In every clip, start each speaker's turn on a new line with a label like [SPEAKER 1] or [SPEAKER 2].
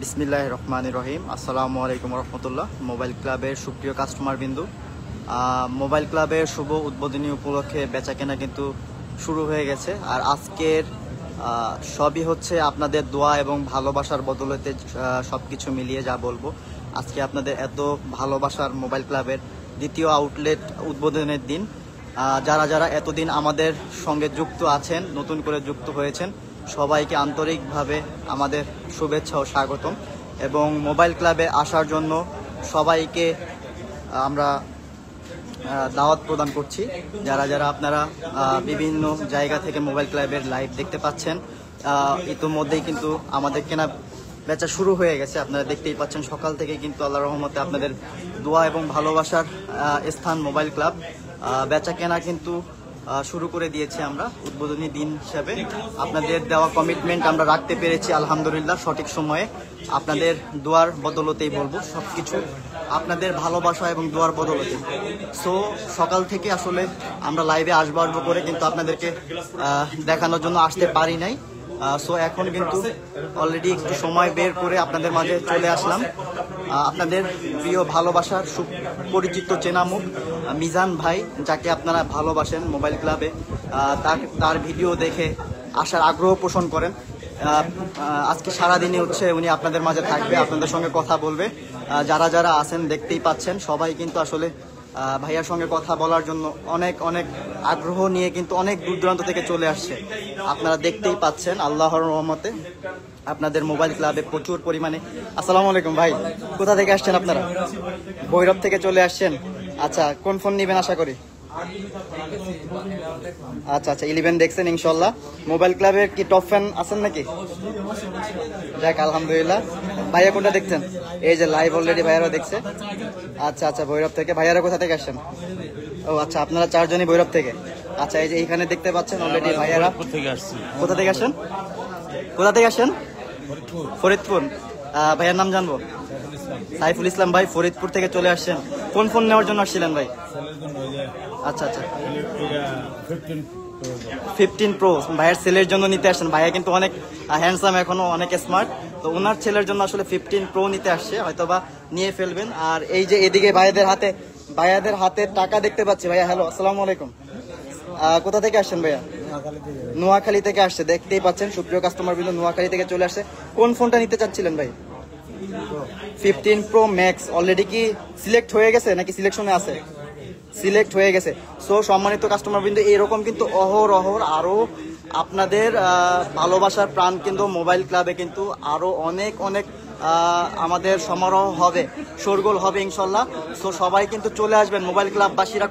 [SPEAKER 1] বিসমিল্লাহির রহমানির রহিম। আসসালামু আলাইকুম রহমতুল্লাহ। মোবাইল ক্লাবের সুপ্রিয় কাস্টমার বিন্দু, মোবাইল ক্লাবের শুভ উদ্বোধনী উপলক্ষে বেচা কেনা কিন্তু শুরু হয়ে গেছে। আর আজকের সবই হচ্ছে আপনাদের দোয়া এবং ভালোবাসার বদৌলতে, সব কিছু মিলিয়ে যা বলবো। আজকে আপনাদের এত ভালোবাসার মোবাইল ক্লাবের দ্বিতীয় আউটলেট উদ্বোধনের দিন। যারা যারা এতদিন আমাদের সঙ্গে যুক্ত আছেন, নতুন করে যুক্ত হয়েছেন, সবাইকে আন্তরিকভাবে আমাদের শুভেচ্ছা ও স্বাগতম। এবং মোবাইল ক্লাবে আসার জন্য সবাইকে আমরা দাওয়াত প্রদান করছি। যারা যারা আপনারা বিভিন্ন জায়গা থেকে মোবাইল ক্লাবের লাইভ দেখতে পাচ্ছেন, ইতিমধ্যেই কিন্তু আমাদের কেনা বেচা শুরু হয়ে গেছে। আপনারা দেখতেই পাচ্ছেন সকাল থেকে কিন্তু আল্লাহর রহমতে আপনাদের দোয়া এবং ভালোবাসার স্থান মোবাইল ক্লাব। বেচা কেনা কিন্তু শুরু করে দিয়েছি আমরা উদ্বোধনী দিন হিসাবে। আপনাদের দেওয়া কমিটমেন্ট আমরা রাখতে পেরেছি আলহামদুলিল্লাহ সঠিক সময়ে। আপনাদের দোয়ার বদলতেই বলবো, সবকিছু আপনাদের ভালোবাসা এবং দোয়ার বদলতে। সো সকাল থেকে আসলে আমরা লাইভে আসবো করে কিন্তু আপনাদেরকে দেখানোর জন্য আসতে পারি নাই। সো এখন কিন্তু অলরেডি একটু সময় বের করে আপনাদের মাঝে চলে আসলাম। আপনাদের প্রিয় ভালোবাসার সুপরিচিত চেনা মুখ মিজান ভাই, যাকে আপনারা ভালোবাসেন মোবাইল ক্লাবে, তার ভিডিও দেখে আসার আগ্রহ পোষণ করেন। আজকে সারাদিনই হচ্ছে উনি আপনাদের মাঝে থাকবে, আপনাদের সঙ্গে কথা বলবে। যারা যারা আছেন দেখতেই পাচ্ছেন সবাই কিন্তু আসলে ভাইয়ার সঙ্গে কথা বলার জন্য অনেক অনেক আগ্রহ নিয়ে কিন্তু অনেক দূর দূরান্ত থেকে চলে আসছে। আপনারা দেখতেই পাচ্ছেন আল্লাহর রহমতে আপনাদের মোবাইল ক্লাবে প্রচুর পরিমাণে। আসসালামু আলাইকুম ভাই, কোথা থেকে আসছেন আপনারা? ভৈরব থেকে চলে আসছেন। আচ্ছা, কোন ফোন নেবেন আশা করি? আচ্ছা 11 দেখছেন ইনশাল্লাহ। মোবাইল ক্লাবের কি টপ ফ্যান আছেন নাকি? যাক আলহামদুলিল্লাহ। ভাইয়া কোনটা দেখছেন? এই যে লাইভ অলরেডি ভাইয়ারা দেখছে। আচ্ছা ভৈরব থেকে। ভাইয়ারা কোথা থেকে আসছেন? ও আচ্ছা, আপনারা চারজনই ভৈরব থেকে। আচ্ছা, এই যে এইখানে দেখতে পাচ্ছেন অলরেডি ভাইয়ারা। কোথা থেকে আসেন? ফরিদপুর। ভাইয়ার নাম জানবো? সাইফুল ইসলাম ভাই ফরিদপুর থেকে চলে আসছেন। কোন ফোন নেওয়ার জন্য আসছিলেন ভাই? আচ্ছা 15 Pro ভাইয়ের ছেলের জন্য নিতে আসছেন। ভাইয়া কিন্তু অনেক হ্যান্ডসাম, এখনো অনেক স্মার্ট। তো ওনার ছেলের জন্য আসলে 15 Pro নিতে আসছে, হয়তোবা নিয়ে ফেলবেন। আর এই যে এদিকে ভাইয়াদের হাতে টাকা দেখতে পাচ্ছি। ভাইয়া হ্যালো, আসসালামু আলাইকুম। কোথা থেকে আসছেন ভাইয়া? নোয়াখালী থেকে আসছে। দেখতেই পাচ্ছেন সুপ্রিয় কাস্টমার বিন্দু নোয়াখালী থেকে চলে আসছে। কোন ফোনটা নিতে চাচ্ছিলেন ভাই? 15 Pro Max। অলরেডি কি সিলেক্ট হয়ে গেছে নাকি সিলেকশনে আছে? সিলেক্ট হয়ে গেছে। সো সম্মানিত কাস্টমার বিন্দু, এরকম কিন্তু অহরহ আরো আপনাদের ভালোবাসার প্রাণ কিন্তু মোবাইল ক্লাবে কিন্তু আরো অনেক অনেক আমাদের সমারোহ হবে, শোরগোল হবে ইনশাল্লাহ। সো সবাই কিন্তু চলে আসবেন। মোবাইল ক্লাববাসীরা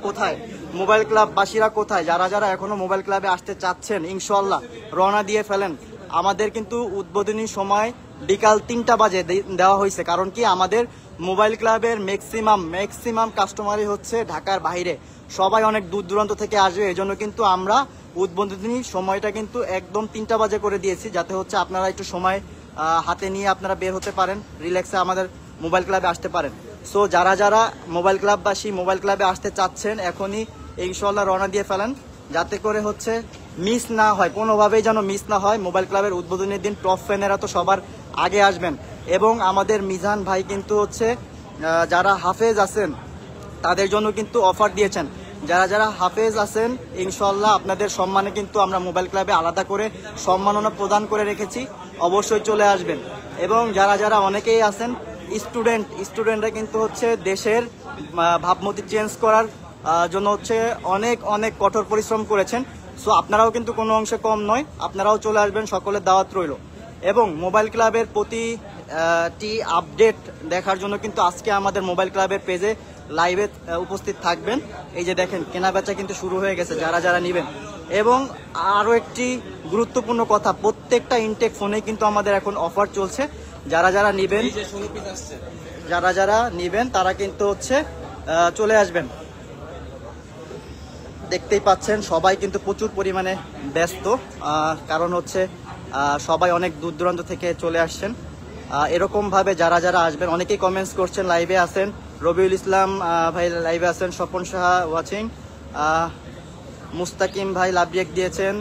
[SPEAKER 1] কোথায়? যারা যারা এখনো মোবাইল ক্লাবে আসতে চাচ্ছেন ইনশাল্লাহ রওনা দিয়ে ফেলেন। আমাদের কিন্তু উদ্বোধনী সময় বিকাল 3টা বাজে দেওয়া হয়েছে। কারণ কি, আমাদের মোবাইল ক্লাবের ম্যাক্সিমাম কাস্টমারই হচ্ছে ঢাকার বাইরে, সবাই অনেক দূর দূরান্ত থেকে আসবে। এই জন্য কিন্তু আমরা উদ্বোধনী সময়টা কিন্তু একদম 3টা বাজে করে দিয়েছি, যাতে হচ্ছে আপনারা একটু সময় হাতে নিয়ে আপনারা বের হতে পারেন, রিল্যাক্সে আমাদের মোবাইল ক্লাবে আসতে পারেন। সো যারা যারা মোবাইল ক্লাবে আসতে চাচ্ছেন এখনই ইনশাল্লাহ রওনা দিয়ে ফেলেন, যাতে করে হচ্ছে মিস না হয়, কোনোভাবেই যেন মিস না হয়। মোবাইল ক্লাবের উদ্বোধনের দিন টপ ফ্যানেরা তো সবার আগে আসবেন। এবং আমাদের মিজান ভাই কিন্তু হচ্ছে যারা হাফেজ আছেন তাদের জন্য কিন্তু অফার দিয়েছেন। যারা যারা হাফেজ আছেন ইনশাল্লাহ আপনাদের সম্মানে কিন্তু আমরা মোবাইল ক্লাবে আলাদা করে সম্মাননা প্রদান করে রেখেছি, অবশ্যই চলে আসবেন। এবং যারা যারা অনেকেই আছেন স্টুডেন্টরা কিন্তু হচ্ছে দেশের ভাবমূর্তি চেঞ্জ করার জন্য হচ্ছে অনেক অনেক কঠোর পরিশ্রম করেছেন। সো আপনারাও কিন্তু কোনো অংশে কম নয়, আপনারাও চলে আসবেন, সকলের দাওয়াত রইল। এবং মোবাইল ক্লাবের প্রতিটি আপডেট দেখার জন্য কিন্তু আজকে আমাদের মোবাইল ক্লাবের পেজে লাইভে উপস্থিত থাকবেন। এই যে দেখেন কেনা বেচা কিন্তু শুরু হয়ে গেছে যারা যারা নেবেন। এবং আরও একটি গুরুত্বপূর্ণ কথা, প্রত্যেকটা ইনটেক ফোনে কিন্তু আমাদের এখন অফার চলছে। যারা যারা নেবেন তারা কিন্তু হচ্ছে চলে আসবেন। দেখতেই পাচ্ছেন সবাই কিন্তু প্রচুর পরিমাণে ব্যস্ত, কারণ হচ্ছে সবাই অনেক দূর দূরান্ত থেকে চলে আসছেন। এরকমভাবে যারা যারা আসবেন, অনেকেই কমেন্টস করছেন, লাইভে আছেন। রবিউল ইসলাম ভাই লাইভে আছেন, স্বপন সাহা ওয়াচিং, মুস্তাকিম ভাই লাভ রিয়েক্ট দিয়েছেন,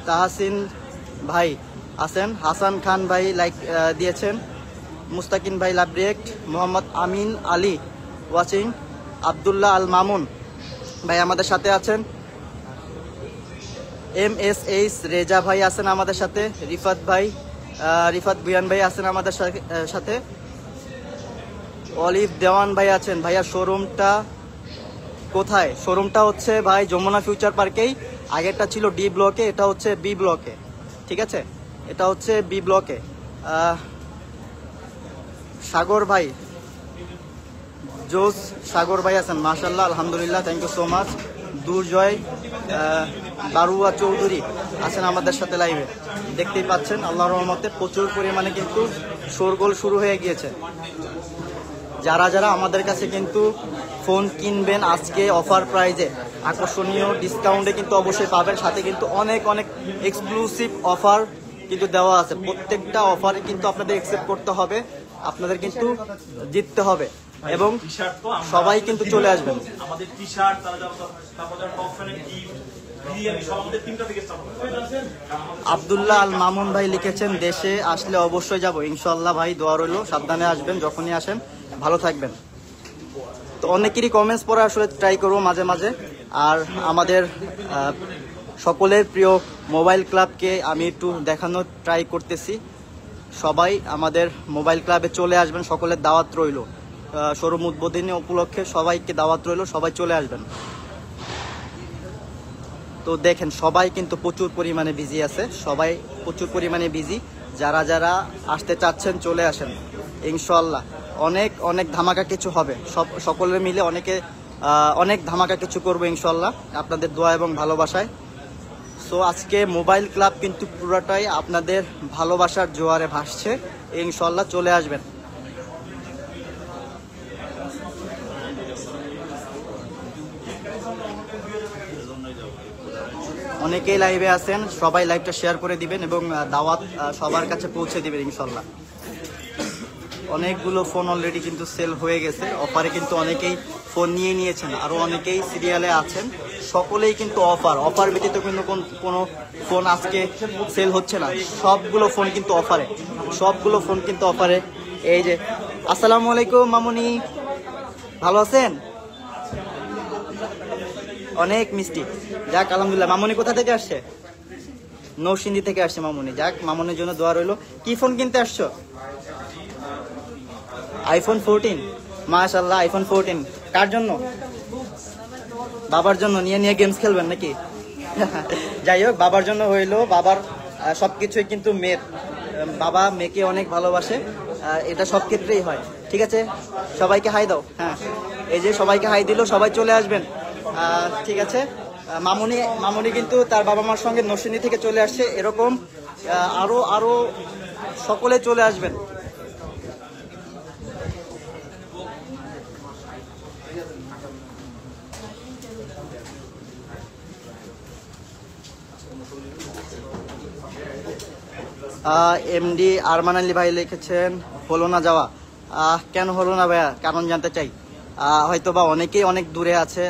[SPEAKER 1] তাহসিন ভাই আছেন, হাসান খান ভাই লাইক দিয়েছেন, মুস্তাকিন ভাই লাভ রিয়েক্ট, মোহাম্মদ আমিন আলী ওয়াচিং, আবদুল্লাহ আল মামুন ভাই আমাদের সাথে আছেন, MSH রেজা ভাই আছেন আমাদের সাথে, রিফাত ভাই রিফাত বুয়ান ভাই আছেন আমাদের সাথে, অলিভ দেওয়ান ভাই আছেন। ভাইয়া শোরুমটা কোথায়? শোরুমটা হচ্ছে ভাই যমুনা ফিউচার পার্কেই, আগেরটা ছিল ডি ব্লকে, এটা হচ্ছে বি ব্লকে, ঠিক আছে, এটা হচ্ছে বি ব্লকে। সাগর ভাই, জোস সাগর ভাই আছেন, মাশাল্লাহ আলহামদুলিল্লাহ, থ্যাংক ইউ সো মাচ। দুর্জয় বারুয়া চৌধুরী আছেন আমাদের সাথে লাইভে, দেখতেই পাচ্ছেন আল্লাহর রহমতে প্রচুর পরিমাণে কিন্তু শোরগোল শুরু হয়ে গিয়েছে। যারা যারা আমাদের কাছে কিন্তু ফোন কিনবেন আজকে অফার প্রাইজে আকর্ষণীয় ডিসকাউন্টে কিন্তু অবশ্যই পাবেন, সাথে কিন্তু অনেক অনেক এক্সক্লুসিভ অফার কিন্তু দেওয়া আছে। প্রত্যেকটা অফারে কিন্তু আপনাদের অ্যাকসেপ্ট করতে হবে, আপনাদের কিন্তু জিততে হবে এবং সবাই কিন্তু চলে আসবেন।
[SPEAKER 2] আমাদের টি-শার্ট, তারপরে টপ ফ্যানের গিফট, বিরিয়ানি সব আমাদের তিনটা থেকে স্টার্ট হবে।
[SPEAKER 1] আবদুল্লাহ আল মামুন ভাই লিখেছেন, দেশে আসলে অবশ্যই যাব ইনশাআল্লাহ ভাই, দোয়া রইল, সাবধানে আসবেন, যখনই আসেন ভালো থাকবেন। তো অনেকেরই কমেন্টস পড়া আসলে ট্রাই করবো মাঝে মাঝে। আর আমাদের সকলের প্রিয় মোবাইল ক্লাবকে আমি একটু দেখানোর ট্রাই করতেছি। সবাই আমাদের মোবাইল ক্লাবে চলে আসবেন, সকলের দাওয়াত রইল, শোরুম উদ্বোধনী উপলক্ষে সবাইকে দাওয়াত রইল, সবাই চলে আসবেন। তো দেখেন সবাই কিন্তু প্রচুর পরিমাণে বিজি আছে, সবাই প্রচুর পরিমাণে বিজি। যারা যারা আসতে চাচ্ছেন চলে আসেন ইনশাআল্লাহ, অনেক অনেক ধামাকা কিছু হবে, সকলে মিলে অনেক ধামাকা কিছু করবো ইনশাআল্লাহ আপনাদের দোয়া এবং ভালোবাসায়। সো আজকে মোবাইল ক্লাব কিন্তু পুরোটাই আপনাদের ভালোবাসার জোয়ারে ভাসছে, ইনশাআল্লাহ চলে আসবেন। অনেকেই লাইভে আছেন, সবাই লাইভটা শেয়ার করে দিবেন এবং দাওয়াত সবার কাছে পৌঁছে দিবেন ইনশাআল্লাহ। অনেকগুলো ফোন অলরেডি কিন্তু সেল হয়ে গেছে, অফারে কিন্তু অনেকেই ফোন নিয়ে নিয়েছেন, আরও অনেকেই সিরিয়ালে আছেন, সকলেই কিন্তু অফার ব্যতীত কিন্তু কোনো ফোন আজকে সেল হচ্ছে না, সবগুলো ফোন কিন্তু অফারে। এই যে আসসালামু আলাইকুম মামুনি, ভালো আছেন? অনেক মিষ্টি, যাক আলহামদুলিল্লাহ। মামুনি কোথা থেকে আসছে? নৌসিন্দি থেকে আসছে মামুনি, যাক মামুনির জন্য দোয়া রইল। কি ফোন কিনতে আসছো? আইফোন 14, মাশাআল্লাহ আইফোন 14। কার জন্য? বাবার জন্য। নিয়ে গেমস খেলবেন নাকি? যাই হোক, বাবার জন্য হইলো, বাবার সবকিছুই কিন্তু মেয়ের, বাবা মেয়েকে অনেক ভালোবাসে, এটা সব ক্ষেত্রেই হয়। ঠিক আছে, সবাইকে হাই দাও। হ্যাঁ, এই যে সবাইকে হাই দিল, সবাই চলে আসবেন। ঠিক আছে, মামুনি কিন্তু তার বাবা মার সঙ্গে নরসিংদী থেকে চলে আসছে, এরকম আরো সকলে চলে আসবেন। MD আরমান আলী ভাই লিখেছেন, হলো না যাওয়া। কেন হলো না ভাইয়া? কারণ জানতে চাই। হয়তো বা অনেকেই অনেক দূরে আছে,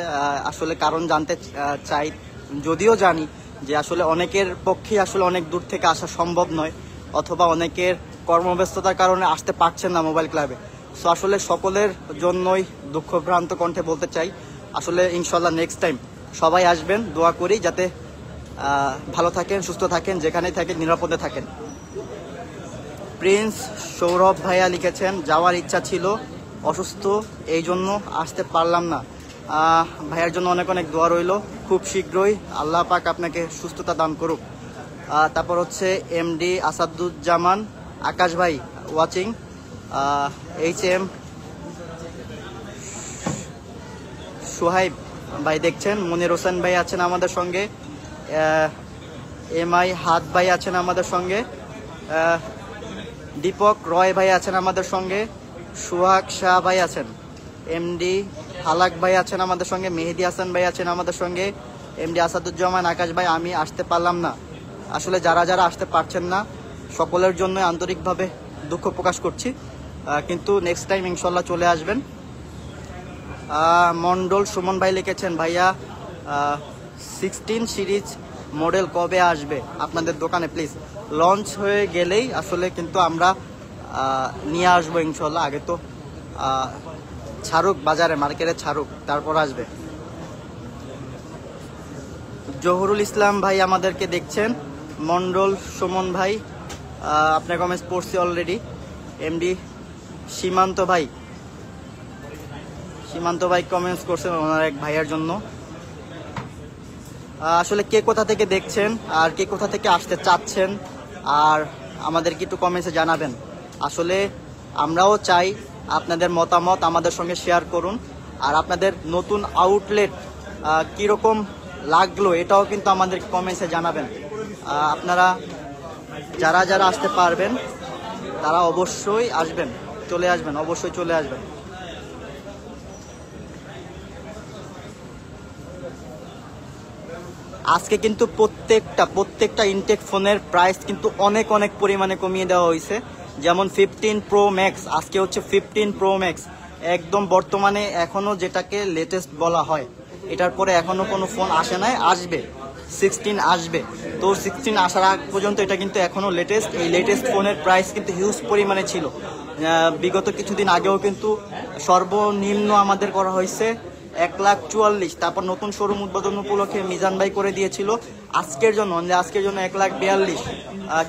[SPEAKER 1] আসলে কারণ জানতে চাই, যদিও জানি যে আসলে অনেকের পক্ষেই আসলে অনেক দূর থেকে আসা সম্ভব নয়, অথবা অনেকের কর্মব্যস্ততার কারণে আসতে পারছেন না মোবাইল ক্লাবে। সো আসলে সকলের জন্যই দুঃখভ্রান্ত কণ্ঠে বলতে চাই, আসলে ইনশাল্লাহ নেক্সট টাইম সবাই আসবেন, দোয়া করি যাতে ভালো থাকেন, সুস্থ থাকেন, যেখানেই থাকেন নিরাপদে থাকেন। প্রিন্স সৌরভ ভাইয়া লিখেছেন, যাওয়ার ইচ্ছা ছিল, অসুস্থ এই জন্য আসতে পারলাম না। ভাইয়ার জন্য অনেক অনেক দোয়া রইল, খুব শীঘ্রই আল্লাহ পাক আপনাকে সুস্থতা দান করুক। তারপর হচ্ছে MD আসাদুজ্জামান আকাশ ভাই ওয়াচিং, HM সোহাইব ভাই দেখছেন, মনির হোসেন ভাই আছেন আমাদের সঙ্গে, MI হাত ভাই আছেন আমাদের সঙ্গে, দীপক রয় ভাই আছেন আমাদের সঙ্গে, সুহাগ শাহ ভাই আছেন, MD হালাক ভাই আছেন আমাদের সঙ্গে, মেহেদি হাসান ভাই আছেন আমাদের সঙ্গে, MD আসাদুজ্জামান আকাশ ভাই। আমি আসতে পারলাম না, আসলে যারা যারা আসতে পারছেন না সকলের জন্য আন্তরিকভাবে দুঃখ প্রকাশ করছি, কিন্তু নেক্সট টাইম ইনশাল্লাহ চলে আসবেন। মন্ডল সুমন ভাই লিখেছেন, ভাইয়া 16 সিরিজ মডেল কবে আসবে আপনাদের দোকানে প্লিজ। লঞ্চ হয়ে গেলেই আসলে কিন্তু আমরা নিয়ে আসবো ইনশাল্লাহ। আগে তো ছাড়ুক, বাজারে মার্কেটে ছাড়ুক, তারপর আসবে। জহুরুল ইসলাম ভাই আমাদেরকে দেখছেন, মন্ডল সুমন ভাই আপনার কমেন্টস পড়ছি অলরেডি। এমডি সীমান্ত ভাই কমেন্টস করছেন ওনার এক ভাইয়ের জন্য। আসলে কে কোথা থেকে দেখছেন আর কে কোথা থেকে আসতে চাচ্ছেন আর আমাদেরকে একটু কমেন্টসে জানাবেন। আসলে আমরাও চাই আপনাদের মতামত আমাদের সঙ্গে শেয়ার করুন, আর আপনাদের নতুন আউটলেট কীরকম লাগলো এটাও কিন্তু আমাদের কমেন্টসে জানাবেন। আপনারা যারা যারা আসতে পারবেন তারা অবশ্যই আসবেন, চলে আসবেন, অবশ্যই চলে আসবেন। আজকে কিন্তু প্রত্যেকটা ইনটেক ফোনের প্রাইস কিন্তু অনেক পরিমাণে কমিয়ে দেওয়া হয়েছে। যেমন 15 Pro Max আজকে হচ্ছে 15 Pro Max, একদম বর্তমানে এখনো যেটাকে লেটেস্ট বলা হয়। এটার পরে এখনো কোনো ফোন আসে নাই, আসবে 16 আসবে। তো 16 আসার আগ পর্যন্ত এটা কিন্তু এখনো লেটেস্ট। এই লেটেস্ট ফোনের প্রাইস কিন্তু হিউজ পরিমাণে ছিল। বিগত কিছুদিন আগেও কিন্তু সর্বনিম্ন আমাদের করা হয়েছে 1,44,000। তারপর নতুন শোরুম উদ্বোধন উপলক্ষে মিজান ভাই করে দিয়েছিল আজকের জন্য 1,42,000।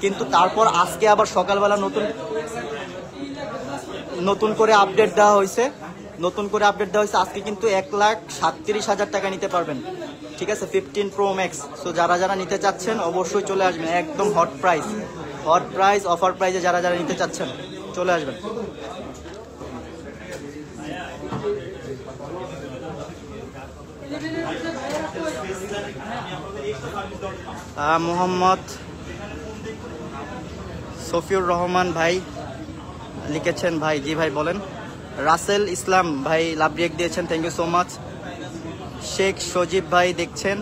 [SPEAKER 1] কিন্তু তারপর আজকে আবার সকালবেলা নতুন করে আপডেট দেওয়া হয়েছে। আজকে কিন্তু 1,37,000 টাকা নিতে পারবেন, ঠিক আছে, 15 Pro Max। সো যারা যারা নিতে চাচ্ছেন অবশ্যই চলে আসবেন, একদম হট প্রাইস অফার প্রাইসে যারা যারা নিতে চাচ্ছেন চলে আসবেন। মোহাম্মদ সফিউর রহমান ভাই লিখেছেন, ভাই জি ভাই বলেন। রাসেল ইসলাম ভাই লাভ রিয়েক্ট দিয়েছেন, thank you so much. Sheikh Sajib ভাই দেখছেন।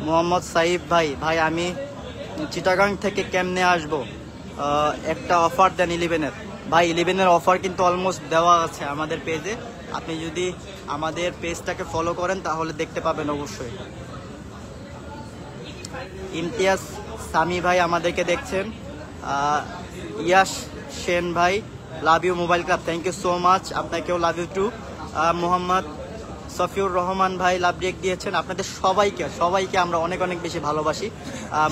[SPEAKER 1] মোহাম্মদ সাইফ ভাই আমি চিটাগাং থেকে কেমনে আসবো, একটা অফার দেন 11-এর। ভাই 11-এর অফার কিন্তু অলমোস্ট দেওয়া আছে আমাদের পেজে। আপনি যদি আমাদের পেজটাকে ফলো করেন তাহলে দেখতে পাবেন অবশ্যই। ইমতিয়াজ সামি ভাই আমাদেরকে দেখছেন। ইয়াস সেন ভাই love you mobile club, thank you so much, আপনাকেও love you too. Mohammad Shafiur Rahman ভাই লাভ রিয়েক্ট দিয়েছেন। আপনাদের সবাইকে আমরা অনেক বেশি ভালোবাসি।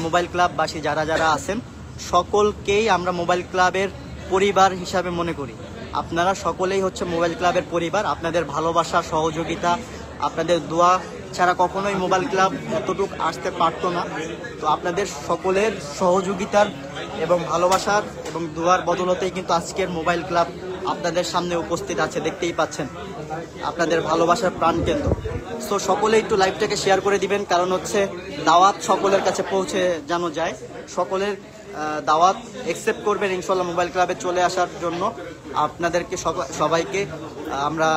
[SPEAKER 1] মোবাইল ক্লাববাসী যারা যারা আছেন সকলকেই আমরা মোবাইল ক্লাবের পরিবার হিসাবে মনে করি। আপনারা সকলেই হচ্ছে মোবাইল ক্লাবের পরিবার। আপনাদের ভালোবাসা, সহযোগিতা, আপনাদের দোয়া ছাড়া কখনোই মোবাইল ক্লাব এতটুকু আসতে পারতো না। তো আপনাদের সকলের সহযোগিতার এবং ভালোবাসার এবং দোয়ার বদলতেই কিন্তু আজকের মোবাইল ক্লাব আপনাদের সামনে উপস্থিত আছে, দেখতেই পাচ্ছেন আপনাদের ভালোবাসার প্রাণকেন্দ্র। সো সকলে একটু লাইভটাকে শেয়ার করে দিবেন, কারণ হচ্ছে দাওয়াত সকলের কাছে পৌঁছে যেন যায়। সকলের দাওয়াত অ্যাকসেপ্ট করবেন ইনশাল্লাহ মোবাইল ক্লাবে চলে আসার জন্য। আপনাদেরকে সবাইকে আমরা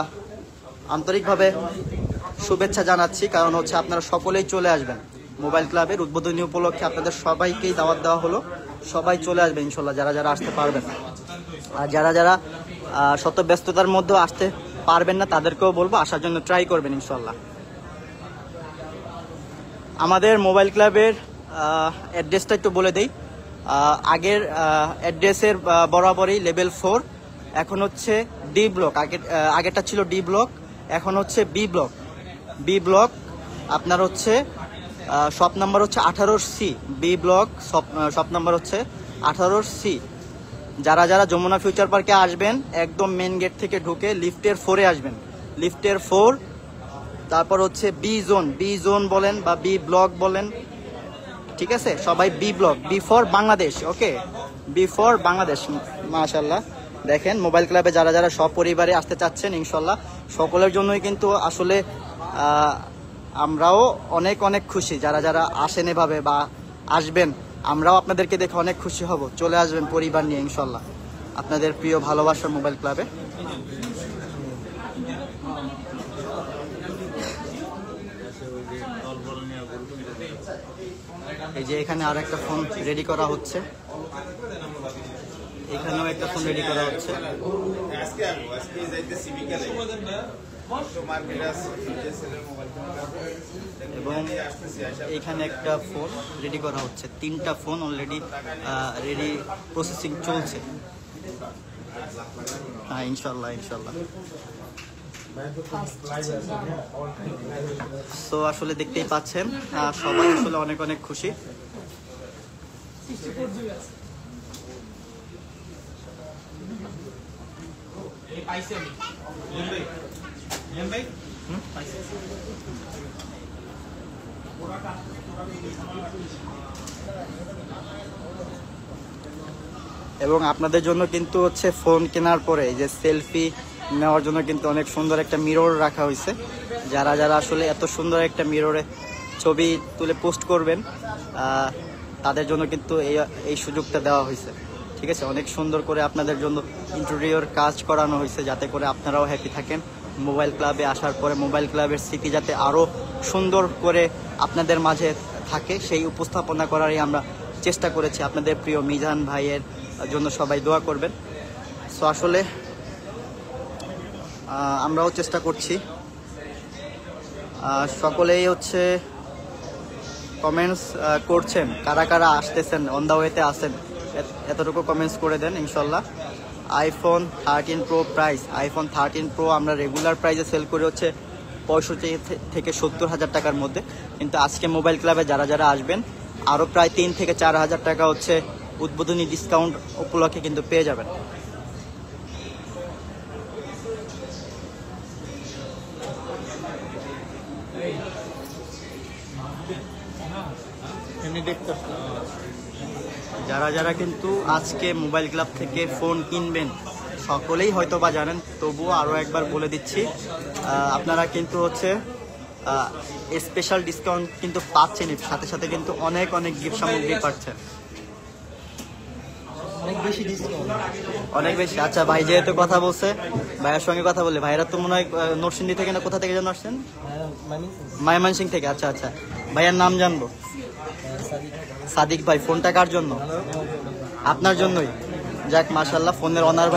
[SPEAKER 1] আন্তরিকভাবে শুভেচ্ছা জানাচ্ছি, কারণ হচ্ছে আপনারা সকলেই চলে আসবেন মোবাইল ক্লাবের উদ্বোধনী উপলক্ষে। আপনাদের সবাইকেই দাওয়াত দেওয়া হলো, সবাই চলে আসবেন ইনশাল্লাহ যারা যারা আসতে পারবেন। আর যারা যারা শত ব্যস্ততার মধ্যে আসতে পারবেন না তাদেরকেও বলবো আসার জন্য ট্রাই করবেন ইনশাল্লাহ। আমাদের মোবাইল ক্লাবের অ্যাড্রেসটা একটু বলে দেই। আগের অ্যাড্রেসের বরাবরই লেভেল 4, এখন হচ্ছে ডি ব্লক। আগেরটা ছিল ডি ব্লক, এখন হচ্ছে বি ব্লক। আপনার হচ্ছে শপ নাম্বার হচ্ছে 18C, B block shop number হচ্ছে 18C। যারা যারা যমুনা ফিউচার পার্কে আসবেন একদম মেন গেট থেকে ঢুকে লিফটের 4-এ আসবেন, লিফটের 4। তারপর হচ্ছে বি জোন বলেন বা বি ব্লক বলেন, ঠিক আছে, সবাই B block, B for Bangladesh, okay, B for Bangladesh. মাশাআল্লাহ, দেখেন মোবাইল ক্লাবে যারা যারা সপরিবারে আসতে চাচ্ছেন ইনশাল্লাহ সকলের জন্যই কিন্তু আসলে আমরাও অনেক খুশি যারা যারা আসেন এভাবে বা আসবেন। আমরাও আপনাদেরকে দেখে অনেক খুশি হব। চলে আসবেন পরিবার নিয়ে ইনশাল্লাহ আপনাদের প্রিয় ভালোবাসার মোবাইল ক্লাবে। এই যে এখানে আর একটা ফোন রেডি করা হচ্ছে, এখানেও একটা ফোন রেডি করা হচ্ছে। এবং এখানে একটা ফোন রেডি করা হচ্ছে, 3টা ফোন অলরেডি রেডি, প্রসেসিং চলছে। হ্যাঁ, ইনশাল্লাহ ইনশাল্লাহ। সো আসলে দেখতেই পাচ্ছেন সবাই আসলে অনেক অনেক খুশি। এবং আপনাদের জন্য কিন্তু হচ্ছে ফোন কেনার পরে এই যে সেলফি নেওয়ার জন্য কিন্তু অনেক সুন্দর একটা মিরর রাখা হয়েছে। যারা যারা আসলে এত সুন্দর একটা মিররে ছবি তুলে পোস্ট করবেন তাদের জন্য কিন্তু এই সুযোগটা দেওয়া হয়েছে। ঠিক আছে, অনেক সুন্দর করে আপনাদের জন্য ইন্টেরিয়র কাজ করানো হয়েছে, যাতে করে আপনারাও হ্যাপি থাকেন। মোবাইল ক্লাবে আসার পরে মোবাইল ক্লাবের স্মৃতি যাতে আরও সুন্দর করে আপনাদের মাঝে থাকে, সেই উপস্থাপনা করারই আমরা চেষ্টা করেছি। আপনাদের প্রিয় মিজান ভাইয়ের জন্য সবাই দোয়া করবেন। সো আসলে আমরাও চেষ্টা করছি। সকলেই হচ্ছে কমেন্টস করছেন, কারা কারা আসতেছেন, অন দ্য ওয়েতে আসেন, এতটুকু কমেন্টস করে দেন ইনশাল্লাহ। IPhone 13 pro price, iPhone 13 pro আমরা রেগুলার প্রাইসে সেল করে হচ্ছে 65 থেকে 70 হাজার টাকার মধ্যে, কিন্তু আজকে মোবাইল ক্লাবে যারা যারা আসবেন আরও প্রায় 3 থেকে 4 হাজার টাকা হচ্ছে উদ্বোধনী ডিসকাউন্ট উপলক্ষে কিন্তু পেয়ে যাবেন। যারা যারা কিন্তু আজকে মোবাইল ক্লাব থেকে ফোন কিনবেন সকলেই হয়তো বা জানেন, তবুও আরও একবার বলে দিচ্ছি, আপনারা কিন্তু হচ্ছে স্পেশাল ডিসকাউন্ট কিন্তু পাচ্ছেন, সাথে সাথে কিন্তু অনেক অনেক গিফট সামগ্রী পাচ্ছেন, অনেক বেশি। আচ্ছা ভাই যেহেতু কথা বলছে, ভাইয়ের সঙ্গে কথা বলে, ভাইয়েরা তো মনে হয় নরসিংদী থেকে না কোথা থেকে যেন আসছেন? ময়মনসিং থেকে। আচ্ছা আচ্ছা, ভাইয়ের নাম জানবো? সাদিক ভাই। ফোনটা কার জন্য? আপনার জন্যই। যাক মাশাআল্লাহ, ফোনের অনার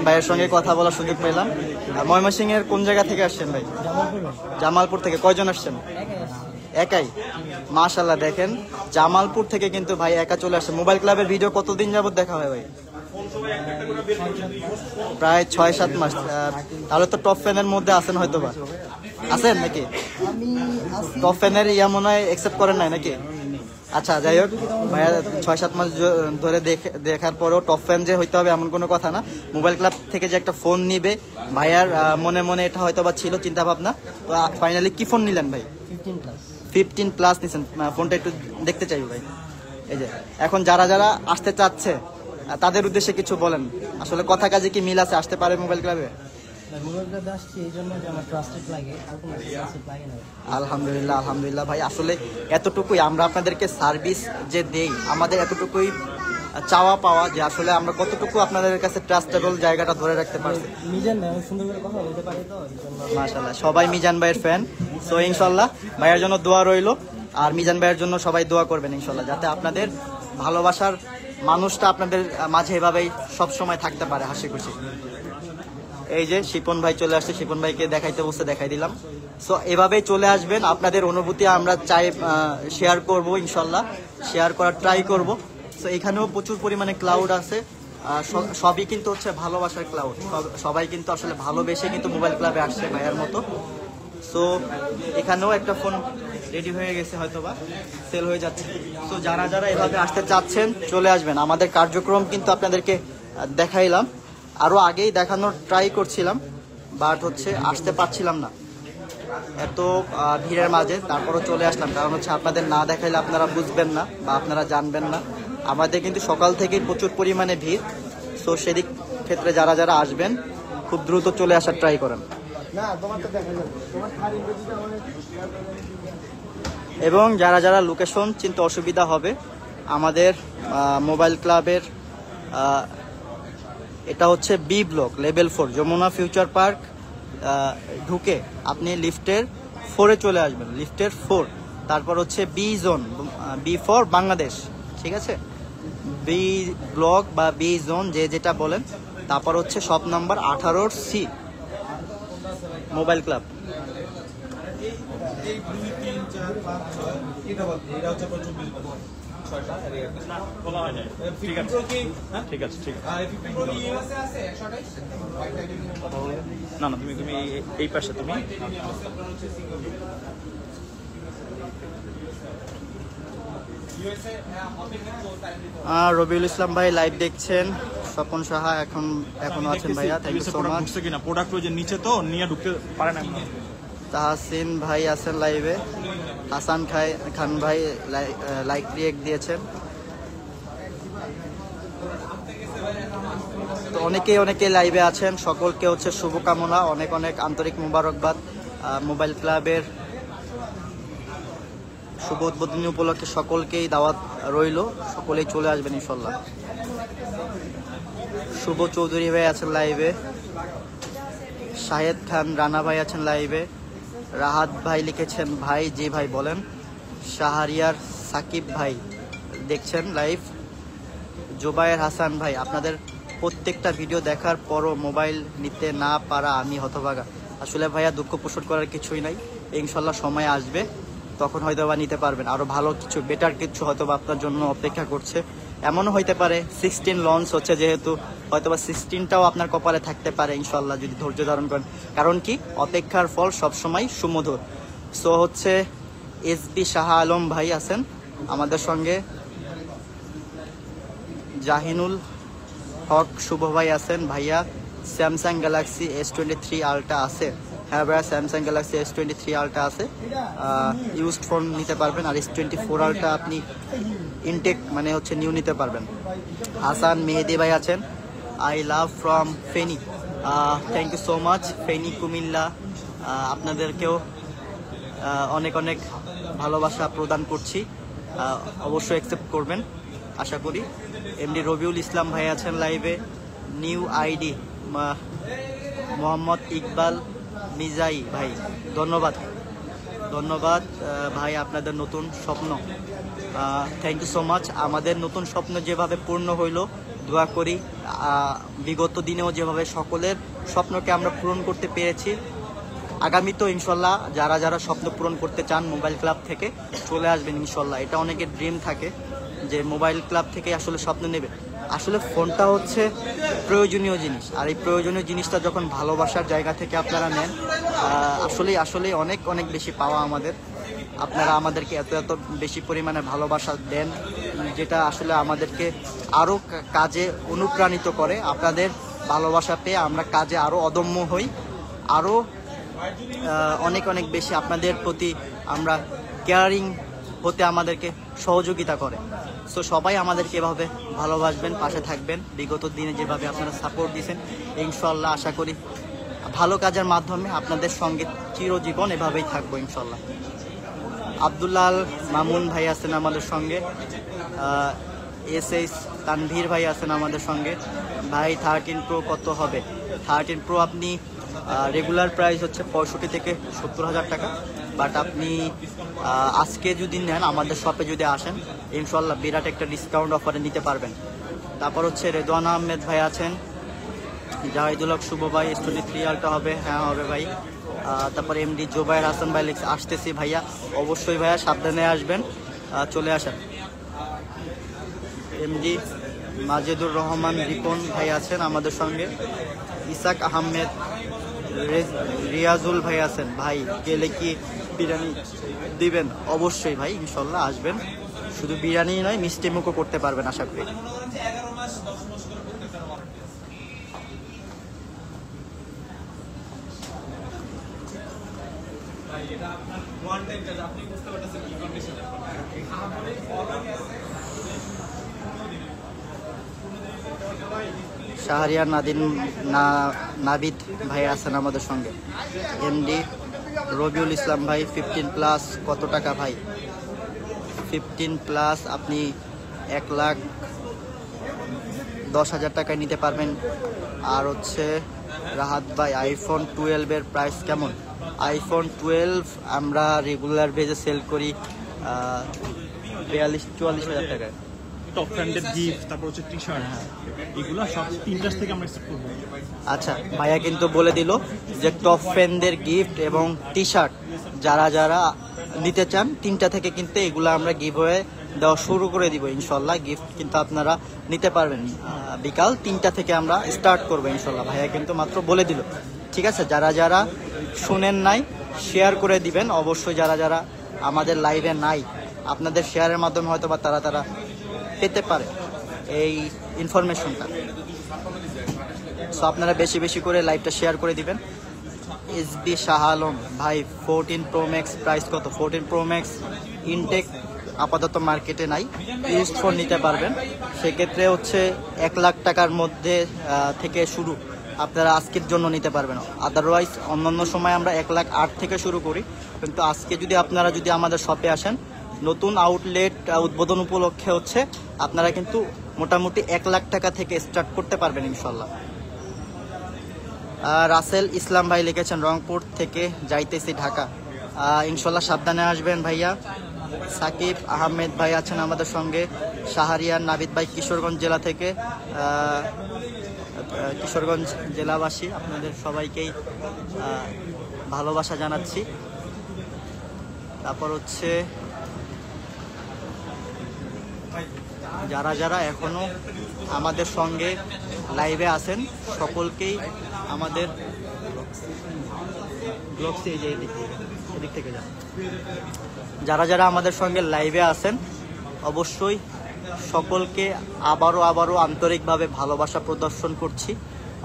[SPEAKER 1] ভাইয়ের সঙ্গে কথা বলার সুযোগ পেলাম। ময়মনসিং এর কোন জায়গা থেকে আসছেন ভাই? জামালপুর থেকে। কয়জন আসছেন? একাই। মাশাআল্লাহ, দেখেন জামালপুর থেকে কিন্তু ভাই একা চলে আসছে। মোবাইল ক্লাবের ভিডিও কতদিন যাবত দেখা হয় ভাই? প্রায় 6-7 মাস। তাহলে তো টপ ফ্যানের মধ্যে আছেন হয়তো বা, আছেন নাকি? টপ ফ্যানের মনে হয় অ্যাকসেপ্ট করেন নাই নাকি? আচ্ছা যাই হোক, ভাইয়া 6-7 মাস ধরে দেখার পরেও টপ ফ্যান যে হইতে হবে এমন কোনো কথা না। মোবাইল ক্লাব থেকে যে একটা ফোন নিবে, ভাইয়ার মনে মনে এটা হয়তো বা ছিল চিন্তা ভাবনা। তো ফাইনালি কি ফোন নিলেন ভাই? 15 প্লাস নিছেন। ফোনটা একটু দেখতে চাই ভাই। এই যে এখন যারা যারা আসতে চাচ্ছে তাদের উদ্দেশ্যে কিছু বলেন, আসলে কথা কাজে কি মিল আছে, আসতে পারে মোবাইল ক্লাবে? আলহামদুলিল্লাহ আলহামদুলিল্লাহ ভাই, আসলে এতটুকুই আমরা আপনাদেরকে সার্ভিস যে দেই, আমাদের এতটুকুই চাওয়া পাওয়া যে আসলে আমরা কতটুকু আপনাদের কাছে ট্রাস্টেবল জায়গাটা ধরে রাখতে পারছি। মাশাআল্লাহ, সবাই মিজান ভাইয়ের ফ্যান। সো ইনশাল্লাহ ভাইয়ের জন্য দোয়া রইল, আর মিজান ভাইয়ের জন্য সবাই দোয়া করবেন ইনশাল্লাহ, যাতে আপনাদের ভালোবাসার মানুষটা আপনাদের মাঝে এভাবেই সবসময় থাকতে পারে হাসি খুশি। এই যে শিপন ভাই চলে আসছে, শিপন ভাইকে দেখাইতে বসে দেখাই দিলাম। সো এভাবেই চলে আসবেন, আপনাদের অনুভূতি আমরা চাই শেয়ার করব ইনশাল্লাহ, শেয়ার করার ট্রাই করব। সো এখানেও প্রচুর পরিমাণে ক্লাউড আছে, সবই কিন্তু হচ্ছে ভালোবাসার ক্লাউড, সবাই কিন্তু আসলে ভালোবেসে কিন্তু মোবাইল ক্লাবে আসছে ভাইয়ার মতো। সো এখানেও একটা ফোন রেডি হয়ে গেছে, হয়তো বা সেল হয়ে যাচ্ছে। সো যারা যারা এভাবে আসতে চাচ্ছেন চলে আসবেন। আমাদের কার্যক্রম কিন্তু আপনাদেরকে দেখাইলাম, আরও আগেই দেখানোর ট্রাই করছিলাম, বাট হচ্ছে আসতে পারছিলাম না এত ভিড়ের মাঝে, তারপরও চলে আসলাম। কারণ হচ্ছে আপনাদের না দেখাইলে আপনারা বুঝবেন না বা আপনারা জানবেন না। আমাদের কিন্তু সকাল থেকেই প্রচুর পরিমাণে ভিড়। সো সেদিক ক্ষেত্রে যারা যারা আসবেন খুব দ্রুত চলে আসার ট্রাই করেন। এবং যারা যারা লোকেশন চিনতে অসুবিধা হবে, আমাদের মোবাইল ক্লাবের এটা হচ্ছে B block level 4 Jamuna future park ঢুকে আপনি লিফটের 4-এ চলে আসবেন, লিফটের 4। তারপর হচ্ছে B zone, B for Bangladesh, ঠিক আছে, বি ব্লক বা বি জোন যে যেটা বলেন। তারপর হচ্ছে shop number 18C। Mobile club.
[SPEAKER 3] এই 2 3 4 5 6 এটা বলতে এটা হচ্ছে 24 বছর 6টা আর এই
[SPEAKER 2] না বলা হয় না। ঠিক আছে
[SPEAKER 3] কি
[SPEAKER 2] ঠিক আছে ঠিক আছে।
[SPEAKER 3] আর 50 প্রো কি ইউএসএ আছে 128
[SPEAKER 2] না না তুমি এই পাশে তুমি
[SPEAKER 3] ইউএসএ হবে কিন্তু টাইম
[SPEAKER 1] রবিউল ইসলাম ভাই লাইভ দেখছেন, স্বপন সাহা এখনো আছেন ভাইয়া, থ্যাংক ইউ সো মাচ।
[SPEAKER 2] ঢুকছে কিনা প্রোডাক্ট ওই যে নিচে তো নিয়ে ঢুকতে পারে না।
[SPEAKER 1] তাহসিন ভাই আছেন লাইভে, হাসান খান ভাই লাইক রিয়েক্ট দিয়েছেন। তো অনেকেই লাইভে আছেন, সকলকে হচ্ছে শুভকামনা, অনেক অনেক আন্তরিক মুবারকবাদ। মোবাইল ক্লাবের শুভ উদ্বোধনী উপলক্ষে সকলকেই দাওয়াত রইল, সকলেই চলে আসবেন ইনশাল্লাহ। শুভ চৌধুরী ভাই আছেন লাইভে, শাহেদ খান রানা ভাই আছেন লাইভে, রাহাত ভাই লিখেছেন ভাই, জি ভাই বলেন। শাহরিয়ার সাকিব ভাই দেখছেন লাইভ, জুবায়ের হাসান ভাই, আপনাদের প্রত্যেকটা ভিডিও দেখার পরও মোবাইল নিতে না পারা আমি হতভাগা। আসলে ভাইয়া দুঃখ প্রকট করার কিছুই নাই, ইনশাল্লাহ সময় আসবে, তখন হয়তো বা নিতে পারবেন। আরও ভালো কিছু, বেটার কিছু হয়তো বা আপনার জন্য অপেক্ষা করছে। এমনও হইতে পারে 16 লঞ্চ হচ্ছে, যেহেতু হয়তো বা 16টাও আপনার কপালে থাকতে পারে ইনশাল্লাহ, যদি ধৈর্য ধারণ করেন। কারণ কি, অপেক্ষার ফল সবসময় সুমধুর। সো হচ্ছে এসবি শাহ আলম ভাই আছেন আমাদের সঙ্গে, জাহিনুল হক শুভ ভাই আছেন। ভাইয়া স্যামসাং গ্যালাক্সি S23 আলট্রা আছে? হ্যাঁ ভাইয়া, স্যামসাং গ্যালাক্সি S23 আলট্রা আছে, ইউজড ফোন নিতে পারবেন। আর S24 আলট্রা আপনি ইনটেক মানে হচ্ছে নিউ নিতে পারবেন। হাসান মেহেদি ভাই আছেন, I love from Feni, thank you so much. Feni Comilla, আপনাদেরকেও অনেক অনেক ভালোবাসা প্রদান করছি, অবশ্যই অ্যাকসেপ্ট করবেন আশা করি। এমডি রবিউল ইসলাম ভাই আছেন লাইভে, নিউ আইডি মোহাম্মদ ইকবাল মিজাই ভাই, ধন্যবাদ ভাই, আপনাদের নতুন স্বপ্ন, থ্যাংক ইউ সো মাচ। আমাদের নতুন স্বপ্ন যেভাবে পূর্ণ হইল, দোয়া করি বিগত দিনেও যেভাবে সকলের স্বপ্নকে আমরা পূরণ করতে পেরেছি, আগামীতেও ইনশাল্লাহ যারা যারা স্বপ্ন পূরণ করতে চান মোবাইল ক্লাব থেকে চলে আসবেন ইনশাল্লাহ। এটা অনেকের ড্রিম থাকে যে মোবাইল ক্লাব থেকে আসলে স্বপ্ন নেবে। আসলে ফোনটা হচ্ছে প্রয়োজনীয় জিনিস, আর এই প্রয়োজনীয় জিনিসটা যখন ভালোবাসার জায়গা থেকে আপনারা নেন, আসলেই অনেক অনেক বেশি পাওয়া আমাদের। আপনারা আমাদেরকে এত এত বেশি পরিমাণে ভালোবাসা দেন, যেটা আসলে আমাদেরকে আরও কাজে অনুপ্রাণিত করে। আপনাদের ভালোবাসা পেয়ে আমরা কাজে আরও অদম্য হই, আরও অনেক অনেক বেশি আপনাদের প্রতি আমরা কেয়ারিং হতে আমাদেরকে সহযোগিতা করে। সো সবাই আমাদেরকে এভাবে ভালোবাসবেন, পাশে থাকবেন। বিগত দিনে যেভাবে আপনারা সাপোর্ট দিয়েছেন, ইনশাল্লাহ আশা করি ভালো কাজের মাধ্যমে আপনাদের সঙ্গে চিরজীবন এভাবেই থাকবো ইনশাল্লাহ। আব্দুল্লাহ মামুন ভাই আছেন আমাদের সঙ্গে, এসএস তানভীর ভাই আছেন আমাদের সঙ্গে। ভাই 13 প্রো কত হবে? 13 প্রো আপনি রেগুলার প্রাইস হচ্ছে 65 থেকে 70,000 টাকা, বাট আপনি আজকে যদি নেন, আমাদের শপে যদি আসেন, ইনশাল্লাহ বিরাট একটা ডিসকাউন্ট অফারে নিতে পারবেন। তারপর হচ্ছে রেদওয়ান আহমেদ ভাই আছেন, জাহিদুল হক শুভ ভাই S23 আলট্রা হবে? হ্যাঁ হবে ভাই। তারপর এমডি জুবায়ের হাসান ভাই লিখছে আসতেছি ভাইয়া, অবশ্যই ভাইয়া সাবধানে আসবেন, চলে আসেন। এমডি মাজেদুর রহমান রিপন ভাই আছেন আমাদের সঙ্গে, ইসাক আহমেদ, রিয়াজুল ভাই আছেন। ভাই গেলে কি বিরিয়ানি দিবেন? অবশ্যই ভাই, ইনশাল্লাহ আসবেন, শুধু বিরিয়ানি নয় মিষ্টি মুখও করতে পারবেন আশা করি।
[SPEAKER 3] 11 মাস 10 মাস করে করতে পারবো। ভাই এটা আপনার ওয়ান টাইম কাজ, আপনি বুঝতে পারতেছেন কি কন্ডিশনে
[SPEAKER 1] শাহরিয়ার নাবিদ ভাই আছেন আমাদের সঙ্গে। এমডি রবিউল ইসলাম ভাই 15 প্লাস কত টাকা ভাই? 15 প্লাস আপনি 1,10,000 টাকায় নিতে পারবেন। আর হচ্ছে রাহাত ভাই আইফোন 12-এর প্রাইস কেমন? আইফোন 12 আমরা রেগুলার বেজে সেল করি 42-44 হাজার টাকায়।
[SPEAKER 2] টপ ফ্রেন্ডের গিফট, তারপর হচ্ছে টি শার্ট, এগুলো সব 3টার থেকে আমরা স্টার্ট করবো।
[SPEAKER 1] আচ্ছা, ভাইয়া কিন্তু বলে দিল যে টপ ফ্যানদের গিফট এবং টি শার্ট যারা যারা নিতে চান 3টা থেকে কিন্তু এগুলো আমরা গিভ হয়ে দেওয়া শুরু করে দিব ইনশাল্লাহ। গিফট কিন্তু আপনারা নিতে পারবেন। বিকাল 3টা থেকে আমরা স্টার্ট করবো ইনশাল্লাহ। ভাইয়া কিন্তু মাত্র বলে দিল। ঠিক আছে, যারা যারা শুনেন নাই শেয়ার করে দিবেন অবশ্যই। যারা যারা আমাদের লাইভে নাই, আপনাদের শেয়ারের মাধ্যমে হয়তো বা তারা পেতে পারে এই ইনফরমেশনটা। সো আপনারা বেশি বেশি করে লাইভটা শেয়ার করে দিবেন। এসবি শাহ আলম ভাই 14 প্রো ম্যাক্স প্রাইস কত? 14 প্রো ম্যাক্স ইনটেক আপাতত মার্কেটে নাই, ইউজড ফোন নিতে পারবেন। সেক্ষেত্রে হচ্ছে 1 লাখ টাকার মধ্যে থেকে শুরু আপনারা আজকের জন্য নিতে পারবেন। আদারওয়াইজ অন্যান্য সময় আমরা 1,08,000 থেকে শুরু করি, কিন্তু আজকে যদি আপনারা আমাদের শপে আসেন, নতুন আউটলেট উদ্বোধন উপলক্ষে হচ্ছে আপনারা কিন্তু মোটামুটি 1 লাখ টাকা থেকে স্টার্ট করতে পারবেন ইনশাল্লাহ। রাসেল ইসলাম ভাই লিখেছেন রংপুর থেকে যাইতেছি ঢাকা। ইনশাল্লাহ সাবধানে আসবেন ভাইয়া। সাকিব আহমেদ ভাই আছেন আমাদের সঙ্গে। শাহরিয়ার নাবিদ ভাই কিশোরগঞ্জ জেলা থেকে। কিশোরগঞ্জ জেলাবাসী আপনাদের সবাইকেই ভালোবাসা জানাচ্ছি। তারপর হচ্ছে যারা যারা এখনো আমাদের সঙ্গে লাইভে আছেন সকলকেই আমাদের এদিক থেকে যান। যারা যারা আমাদের সঙ্গে লাইভে আছেন অবশ্যই সকলকে আবারও আন্তরিকভাবে ভালোবাসা প্রদর্শন করছি।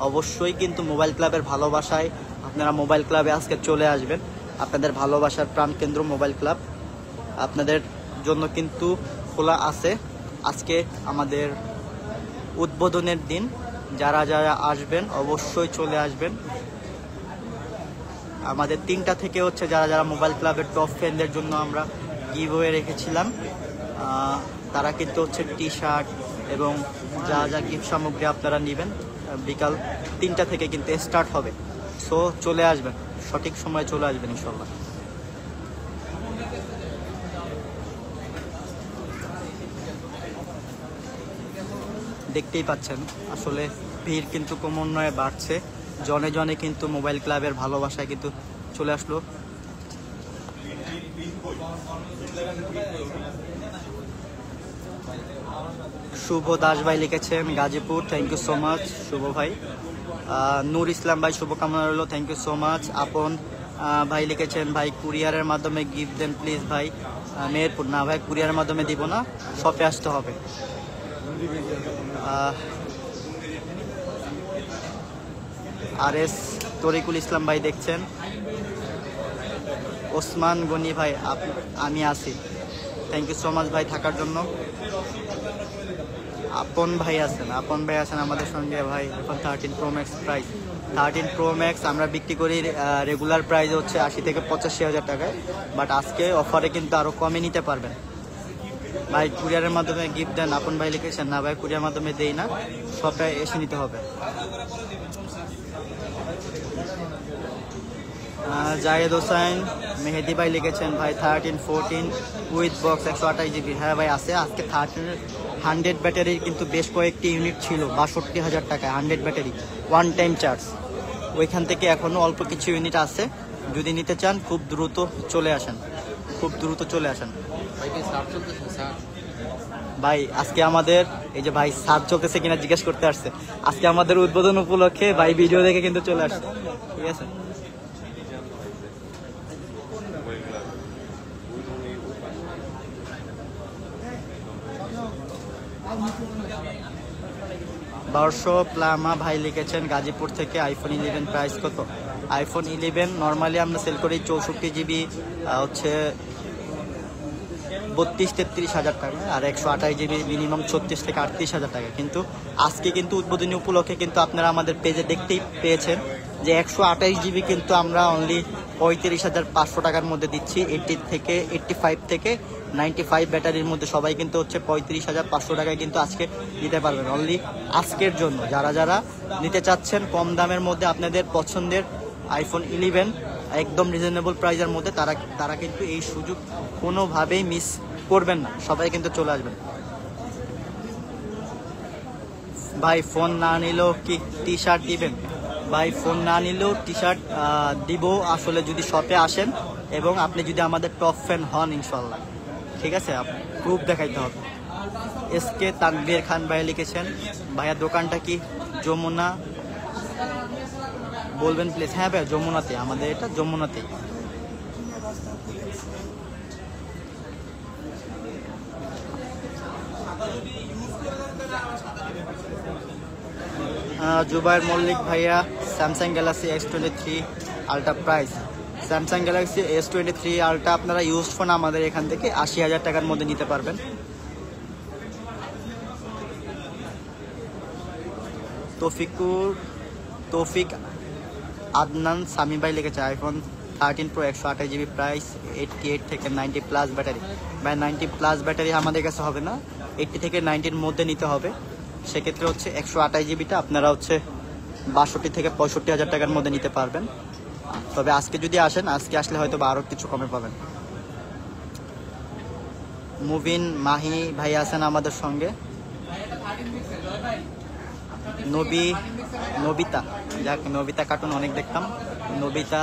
[SPEAKER 1] অবশ্যই কিন্তু মোবাইল ক্লাবের ভালোবাসায় আপনারা মোবাইল ক্লাবে আজকে চলে আসবেন। আপনাদের ভালোবাসার প্রাণকেন্দ্র মোবাইল ক্লাব আপনাদের জন্য কিন্তু খোলা আছে। আজকে আমাদের উদ্বোধনের দিন, যারা যারা আসবেন অবশ্যই চলে আসবেন। আমাদের 3টা থেকে হচ্ছে যারা যারা মোবাইল ক্লাবের টপ ফ্যানদের জন্য আমরা গিভওয়ে রেখেছিলাম, তারা কিন্তু হচ্ছে টি শার্ট এবং যা যা গিফট সামগ্রী আপনারা নেবেন বিকাল 3টা থেকে কিন্তু স্টার্ট হবে। সো চলে আসবেন, সঠিক সময়ে চলে আসবেন ইনশাল্লাহ। দেখতেই পাচ্ছেন আসলে ভিড় কিন্তু ক্রমান্বয়ে বাড়ছে। জনে জনে কিন্তু মোবাইল ক্লাবের ভালোবাসায় কিন্তু চলে আসলো। শুভ দাস ভাই লিখেছেন Gazipur, thank you so much Shuvo ভাই। নূর ইসলাম ভাই শুভকামনা রইল, থ্যাংক ইউ সো মাচ। আপন ভাই লিখেছেন ভাই কুরিয়ারের মাধ্যমে গিফট দেন প্লিজ ভাই। মেহেরপুর না ভাই, কুরিয়ারের মাধ্যমে দিব না, শপে আসতে হবে। RS তরিকুল ইসলাম ভাই দেখছেন। ওসমান গনি ভাই আমি আছি, থ্যাংক ইউ সো মাচ ভাই থাকার জন্য। আপন ভাই আছেন আমাদের সঙ্গে ভাই। এখন 13 pro max price, 13 pro max আমরা বিক্রি করি রেগুলার প্রাইস হচ্ছে 80 থেকে 85 হাজার টাকায়, বাট আজকে অফারে কিন্তু আরও কমে নিতে পারবেন ভাই। কুরিয়ারের মাধ্যমে গিফট দেন আপন ভাই লিখেছেন। না ভাই, কুরিয়ার মাধ্যমে দেই না, শপে এসে নিতে হবে। জায়েদ হোসাইন মেহেদি ভাই লিখেছেন ভাই 13 14 উইথ বক্স 128 জিবি। হ্যাঁ ভাই আছে। আজকে 100 ব্যাটারির কিন্তু বেশ কয়েকটি ইউনিট ছিল 62,000 টাকায়, 100 ব্যাটারি ওয়ান টাইম চার্জ। ওইখান থেকে এখনও অল্প কিছু ইউনিট আছে, যদি নিতে চান খুব দ্রুত চলে আসেন। ভাই আজকে আমাদের এই যে ভাই সাত চলতেছে কিনা জিজ্ঞেস করতে আসছে। আজকে আমাদের উদ্বোধন উপলক্ষে ভাই ভিডিও দেখে কিন্তু চলে আসছে। ঠিক আছে, প্লামা ভাই লিখেছেন গাজীপুর থেকে আইফোন 11 প্রাইস কত? আইফোন 11 নর্মালি আমরা সেল করি 64 জিবি হচ্ছে 32-33 হাজার টাকা, আর 128 জিবি মিনিমাম 36 থেকে 38 হাজার টাকা। কিন্তু আজকে কিন্তু উদ্বোধনী উপলক্ষে কিন্তু আপনারা আমাদের পেজে দেখতেই পেয়েছেন যে 128 জিবি কিন্তু আমরা অনলি 35,500 টাকার মধ্যে দিচ্ছি। 85 থেকে 95 ব্যাটারির মধ্যে সবাই কিন্তু হচ্ছে 35,500 টাকায় কিন্তু আজকে দিতে পারবেন অনলি আজকের জন্য। যারা যারা নিতে চাচ্ছেন কম দামের মধ্যে আপনাদের পছন্দের আইফোন 11 একদম রিজনেবল প্রাইসের মধ্যে, তারা কিন্তু এই সুযোগ কোনোভাবেই মিস করবেন না, সবাই কিন্তু চলে আসবেন। ভাই ফোন না নিলেও কি টি শার্ট দিবেন? ভাই ফোন না নিলেও টি শার্ট দিব আসলে, যদি শপে আসেন এবং আপনি যদি আমাদের টপ ফ্যান হন ইনশাল্লাহ। ঠিক আছে, প্রুফ দেখাইতে হবে। এসকে তানভীর খান ভাই লিখেছেন, ভাইয়া দোকানটা কি যমুনা বলবেন প্লিজ? হ্যাঁ ভাইয়া যমুনাতে, আমাদের এটা যমুনাতেই। জুবাইর মল্লিক ভাইয়া, Samsung Galaxy S23 ultra price. Samsung Galaxy S23 ultra আপনারা ইউজ ফোন আমাদের এখান থেকে 80,000 টাকার মধ্যে নিতে পারবেন। তৌফিক আদনান সামি ভাই লিখেছে আইফোন 13 Pro 128GB প্রাইস 88 থেকে 90 প্লাস ব্যাটারি। ভাই 90 প্লাস ব্যাটারি আমাদের কাছে হবে না, 80 থেকে 90-র মধ্যে নিতে হবে। সেক্ষেত্রে হচ্ছে 128GBটা আপনারা হচ্ছে 62 থেকে 65,000 টাকার মধ্যে নিতে পারবেন। তবে আজকে যদি আসেন, আজকে আসলে হয়তো আরও কিছু কমে পাবেন। মুবিন মাহি ভাই আছেন আমাদের সঙ্গে। নবিতা, যাক নবিতা কার্টুন অনেক দেখতাম, নবিতা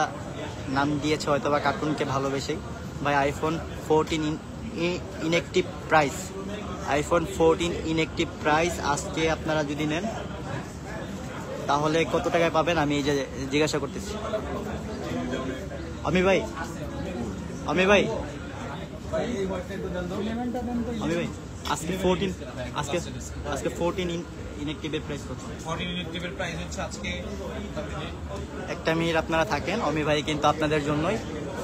[SPEAKER 1] নাম দিয়েছে হয়তো বা কার্টুনকে ভালোবেসেই। ভাই iPhone 14 inactive price, iPhone 14 inactive price আজকে আপনারা যদি নেন তাহলে কত টাকায় পাবেন আমি এই যে জিজ্ঞাসা করতেছি। আমি ভাই আজকে 14 ইনঅ্যাক্টিভের প্রাইস কত?
[SPEAKER 3] 14 ইনঅ্যাক্টিভের প্রাইস হচ্ছে আজকে
[SPEAKER 1] একটা মিনিট আপনারা থাকেন, অমি ভাই কিন্তু আপনাদের জন্যই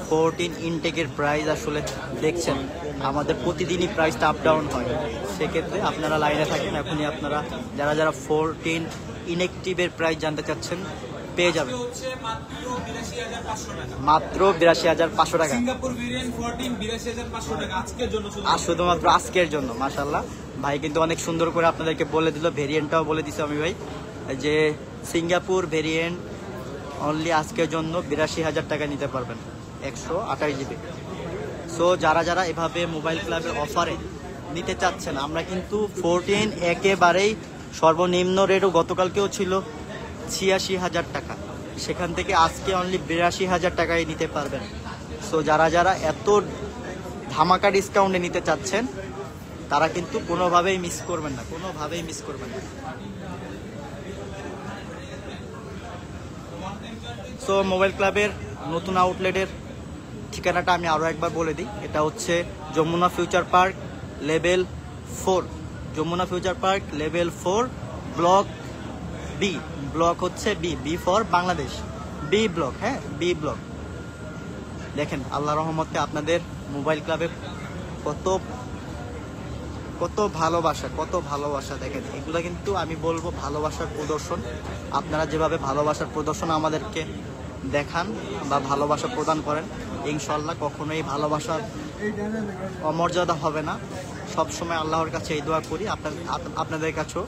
[SPEAKER 1] 14 ইনটেকের প্রাইস আসলে দেখছেন, আমাদের প্রতিদিনই প্রাইসটা আপ ডাউন হয়। সেক্ষেত্রে আপনারা লাইনে থাকেন, এখনই আপনারা যারা 14 ইনঅ্যাক্টিভের প্রাইস জানতে চাচ্ছেন পেয়ে যাবেন মাত্র 82,500 টাকা।
[SPEAKER 3] সিঙ্গাপুর ভেরিয়েন্ট 14 82,500 টাকা আজকের জন্য,
[SPEAKER 1] আর শুধুমাত্র আজকের জন্য। মাশাআল্লাহ ভাই কিন্তু অনেক সুন্দর করে আপনাদেরকে বলে দিল, ভেরিয়েন্টটাও বলে দিছে আমি ভাই, যে সিঙ্গাপুর ভেরিয়েন্ট অনলি আজকের জন্য 82,000 টাকা নিতে পারবেন 128GB। সো যারা এভাবে মোবাইল ক্লাবের অফারে নিতে চাচ্ছেন, আমরা কিন্তু 14 একেবারেই সর্বনিম্ন রেটও গতকালকেও ছিল 86,000 টাকা, সেখান থেকে আজকে অনলি 82,000 টাকায় নিতে পারবেন। সো যারা এত ধামাকা ডিসকাউন্টে নিতে চাচ্ছেন তারা কিন্তু কোনোভাবেই মিস করবেন না। সো মোবাইল ক্লাবের নতুন আউটলেটের ঠিকানাটা আমি আরও একবার বলে দিই, এটা হচ্ছে Jamuna future park level 4, Jamuna future park level 4 block B, block হচ্ছে B for Bangladesh, B block. হ্যাঁ, বি ব্লক। দেখেন আল্লাহ রহমতে আপনাদের মোবাইল ক্লাবে কত ভালোবাসা দেখেন, এগুলো কিন্তু আমি বলবো ভালোবাসার প্রদর্শন। আপনারা যেভাবে ভালোবাসার প্রদর্শন আমাদেরকে দেখান বা ভালোবাসা প্রদান করেন, ইনশাল্লাহ কখনোই ভালোবাসার অমর্যাদা হবে না। সবসময় আল্লাহর কাছে এই দোয়া করি, আপনাদের কাছেও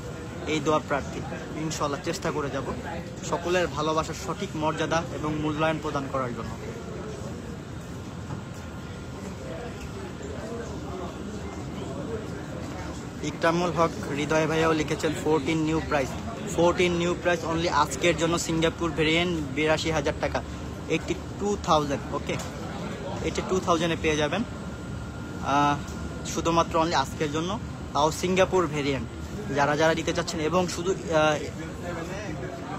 [SPEAKER 1] এই দোয়া প্রার্থী। ইনশাল্লাহ চেষ্টা করে যাব সকলের ভালোবাসার সঠিক মর্যাদা এবং মূল্যায়ন প্রদান করার জন্য। ইকরামুল হক হৃদয় ভাইয়াও লিখেছেন 14 নিউ প্রাইস অনলি আজকের জন্য সিঙ্গাপুর ভেরিয়েন্ট 82,000 টাকা 82,000। ওকে, 82,000-এ পেয়ে যাবেন শুধুমাত্র অনলি আজকের জন্য, তাও সিঙ্গাপুর ভেরিয়েন্ট। যারা নিতে চাচ্ছেন, এবং শুধু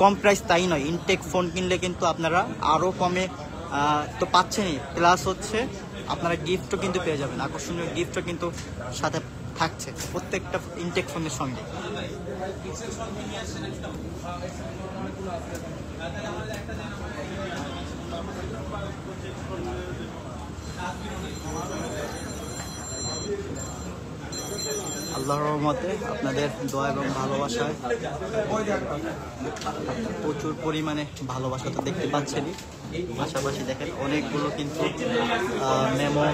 [SPEAKER 1] কম প্রাইস তাই নয়, ইনটেক ফোন কিনলে কিন্তু আপনারা আরও কমে তো পাচ্ছেনই, প্লাস হচ্ছে আপনারা গিফটও কিন্তু পেয়ে যাবেন, আকর্ষণীয় গিফটও কিন্তু সাথে থাকছে প্রত্যেকটা ইনটেক ফোনের সঙ্গে। আল্লাহর রহমতে আপনাদের দোয়া এবং ভালোবাসায় প্রচুর পরিমাণে ভালোবাসা তো দেখতে পাচ্ছেনই, পাশাপাশি দেখেন অনেকগুলো কিন্তু মেমো,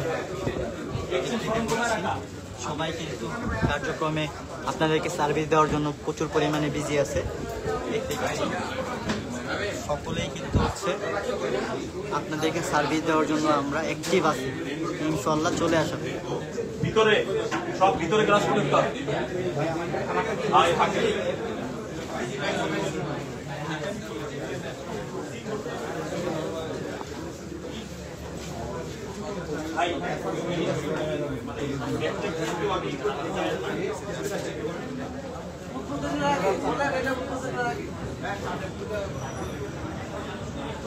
[SPEAKER 1] সবাই কিন্তু কার্যক্রমে আপনাদেরকে সার্ভিস দেওয়ার জন্য প্রচুর পরিমাণে বিজি আছে। দেখতে পাচ্ছি সকলেই কিন্তু হচ্ছে আপনাদেরকে সার্ভিস দেওয়ার জন্য আমরা অ্যাক্টিভ আছি, ইনশাল্লাহ চলে আসবে।
[SPEAKER 2] ভিতরে সব ভিতরে গ্লাস করে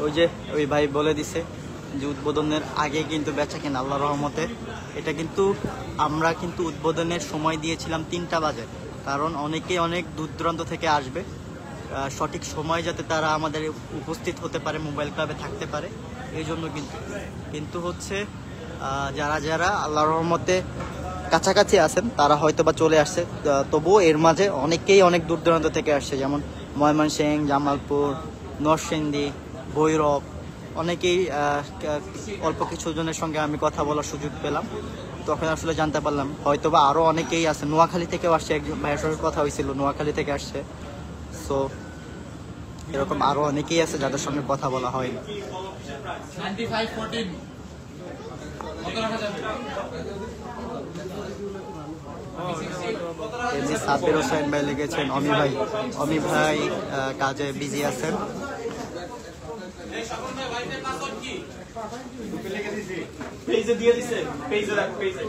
[SPEAKER 1] ওই যে ওই ভাই বলে দিছে যে উদ্বোধনের আগে কিন্তু বেচা কেনা আল্লাহর রহমতে। এটা কিন্তু আমরা কিন্তু উদ্বোধনের সময় দিয়েছিলাম 3টা বাজে, কারণ অনেকেই অনেক দূর দূরান্ত থেকে আসবে, সঠিক সময় যাতে তারা আমাদের উপস্থিত হতে পারে, মোবাইল ক্লাবে থাকতে পারে, এই জন্য কিন্তু হচ্ছে যারা যারা আল্লাহর রহমতে কাছাকাছি আছেন তারা হয়তো বা চলে আসছে, তবুও এর মাঝে অনেকেই অনেক দূর দূরান্ত থেকে আসছে, যেমন ময়মনসিংহ, জামালপুর, নরসিংদী, ভৈরব, অনেকেই অল্প কিছু জনের সঙ্গে আমি কথা বলার সুযোগ পেলাম, তখন আসলে জানতে পারলাম হয়তো বা আরও অনেকেই আছে। নোয়াখালী থেকেও আসছে, একজন ভাইয়ের সঙ্গে কথা হয়েছিল, নোয়াখালী থেকে আসছে। সো এরকম আরও অনেকেই আছে যাদের সঙ্গে কথা বলা হয়নি। এমনি সাব্বির হোসেন ভাই লিখেছেন অমি ভাই কাজে বিজি আছেন।
[SPEAKER 2] পেজে দিয়ে দিছে, পেজে রাখ, পেজে।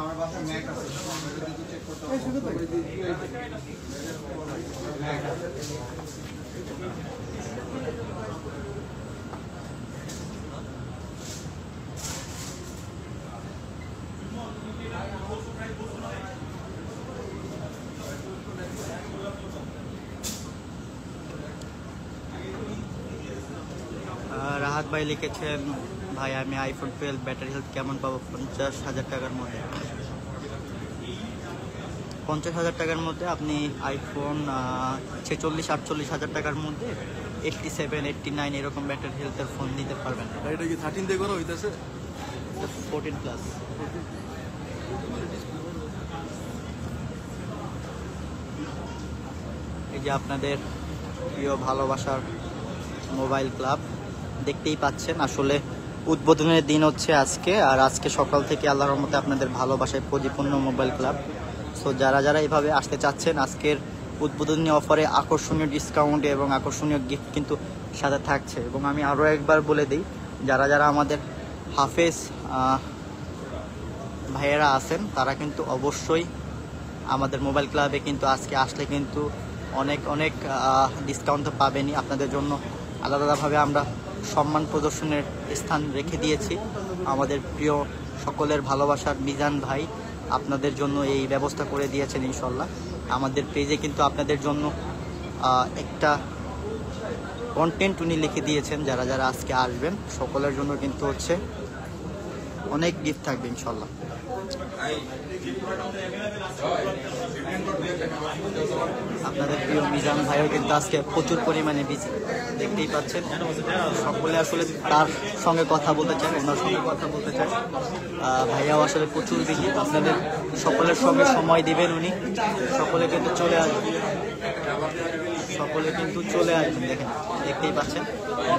[SPEAKER 3] আমার বাসায় ম্যাক আছে, চেক করতে
[SPEAKER 1] রাহাত ভাই লিখেছেন ভাই আমি আইফোন 12 ব্যাটারি হেলথ কেমন পাবো? 50,000 টাকার মধ্যে। 50,000 টাকার মধ্যে আপনি আইফোন 46-48 টাকার মধ্যে 87, 89 এরকম ব্যাটারি হেলথের ফোন নিতে পারবেন।
[SPEAKER 4] এটা কি 13 দিয়ে করো হইতাছে?
[SPEAKER 1] 14 প্লাস। এই যে আপনাদের প্রিয় ভালোবাসার মোবাইল ক্লাব দেখতেই পাচ্ছেন, আসলে উদ্বোধনের দিন হচ্ছে আজকে, আর আজকে সকাল থেকে আল্লাহর রহমতে আপনাদের ভালোবাসায় পরিপূর্ণ মোবাইল ক্লাব। সো যারা যারা এইভাবে আসতে চাচ্ছেন, আজকের উদ্বোধনী অফারে আকর্ষণীয় ডিসকাউন্ট এবং আকর্ষণীয় গিফট কিন্তু সাথে থাকছে। এবং আমি আরও একবার বলে দিই, যারা যারা আমাদের হাফেজ ভাইয়েরা আছেন তারা কিন্তু অবশ্যই আমাদের মোবাইল ক্লাবে কিন্তু আজকে আসলে কিন্তু অনেক অনেক ডিসকাউন্ট তো পাবেনই। আপনাদের জন্য আলাদাভাবে আমরা সম্মান প্রদর্শনের স্থান রেখে দিয়েছি। আমাদের প্রিয় সকলের ভালোবাসার মিজান ভাই আপনাদের জন্য এই ব্যবস্থা করে দিয়েছেন ইনশাল্লাহ। আমাদের পেজে কিন্তু আপনাদের জন্য একটা কন্টেন্ট উনি লিখে দিয়েছেন, যারা যারা আজকে আসবেন সকলের জন্য কিন্তু হচ্ছে অনেক গিফট থাকবে ইনশাল্লাহ। আপনাদের প্রিয় মিজান ভাইও কিন্তু আজকে প্রচুর পরিমাণে বিজি, দেখতেই পাচ্ছেন। সকলে আসলে তার সঙ্গে কথা বলতে চায়, ওনার সঙ্গে কথা বলতে চায়। ভাইয়াও আসলে প্রচুর বিজি, আপনাদের সকলের সঙ্গে সময় দিবেন উনি। সকলে কিন্তু চলে আসবেন, দেখেন দেখতেই পাচ্ছেন।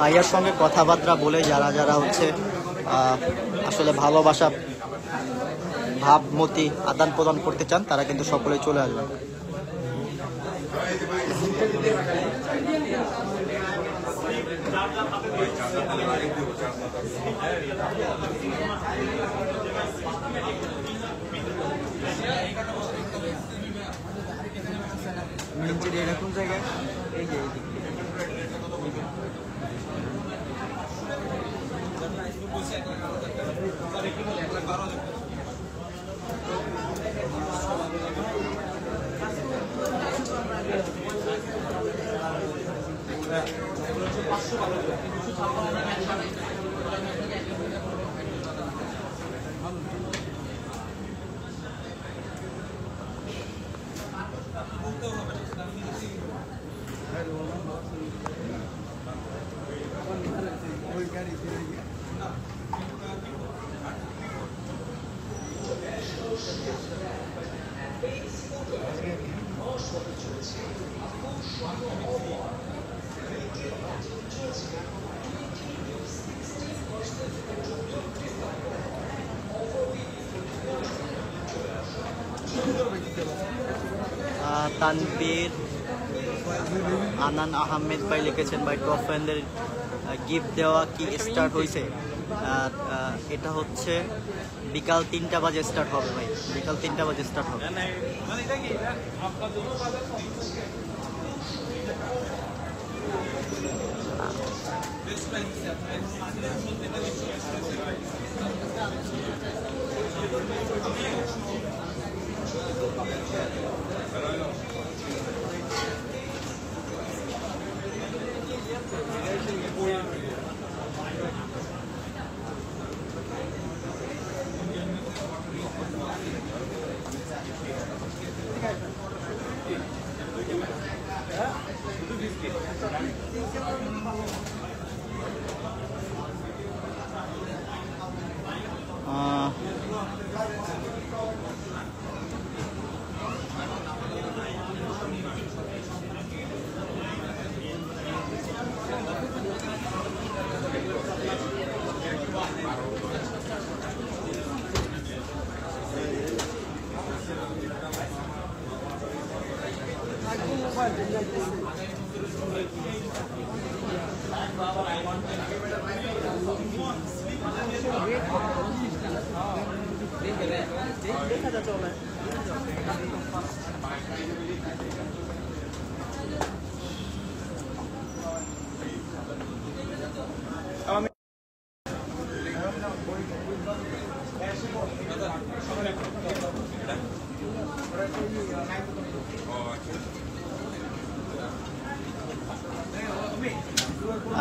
[SPEAKER 1] ভাইয়ার সঙ্গে কথাবার্তা বলে যারা যারা হচ্ছে আসলে ভালোবাসা ভাবমতি আদান প্রদান করতে চান তারা কিন্তু সকলেই চলে আসবেন। এরকম জায়গায় এই যে তানবীর আনান আহমেদ ভাই লিখেছেন, ভাই টপ ফ্যানদের গিফট দেওয়া কি স্টার্ট হয়েছে? এটা হচ্ছে বিকাল 3টা বাজে স্টার্ট হবে ভাই, বিকাল 3টা বাজে স্টার্ট হবে।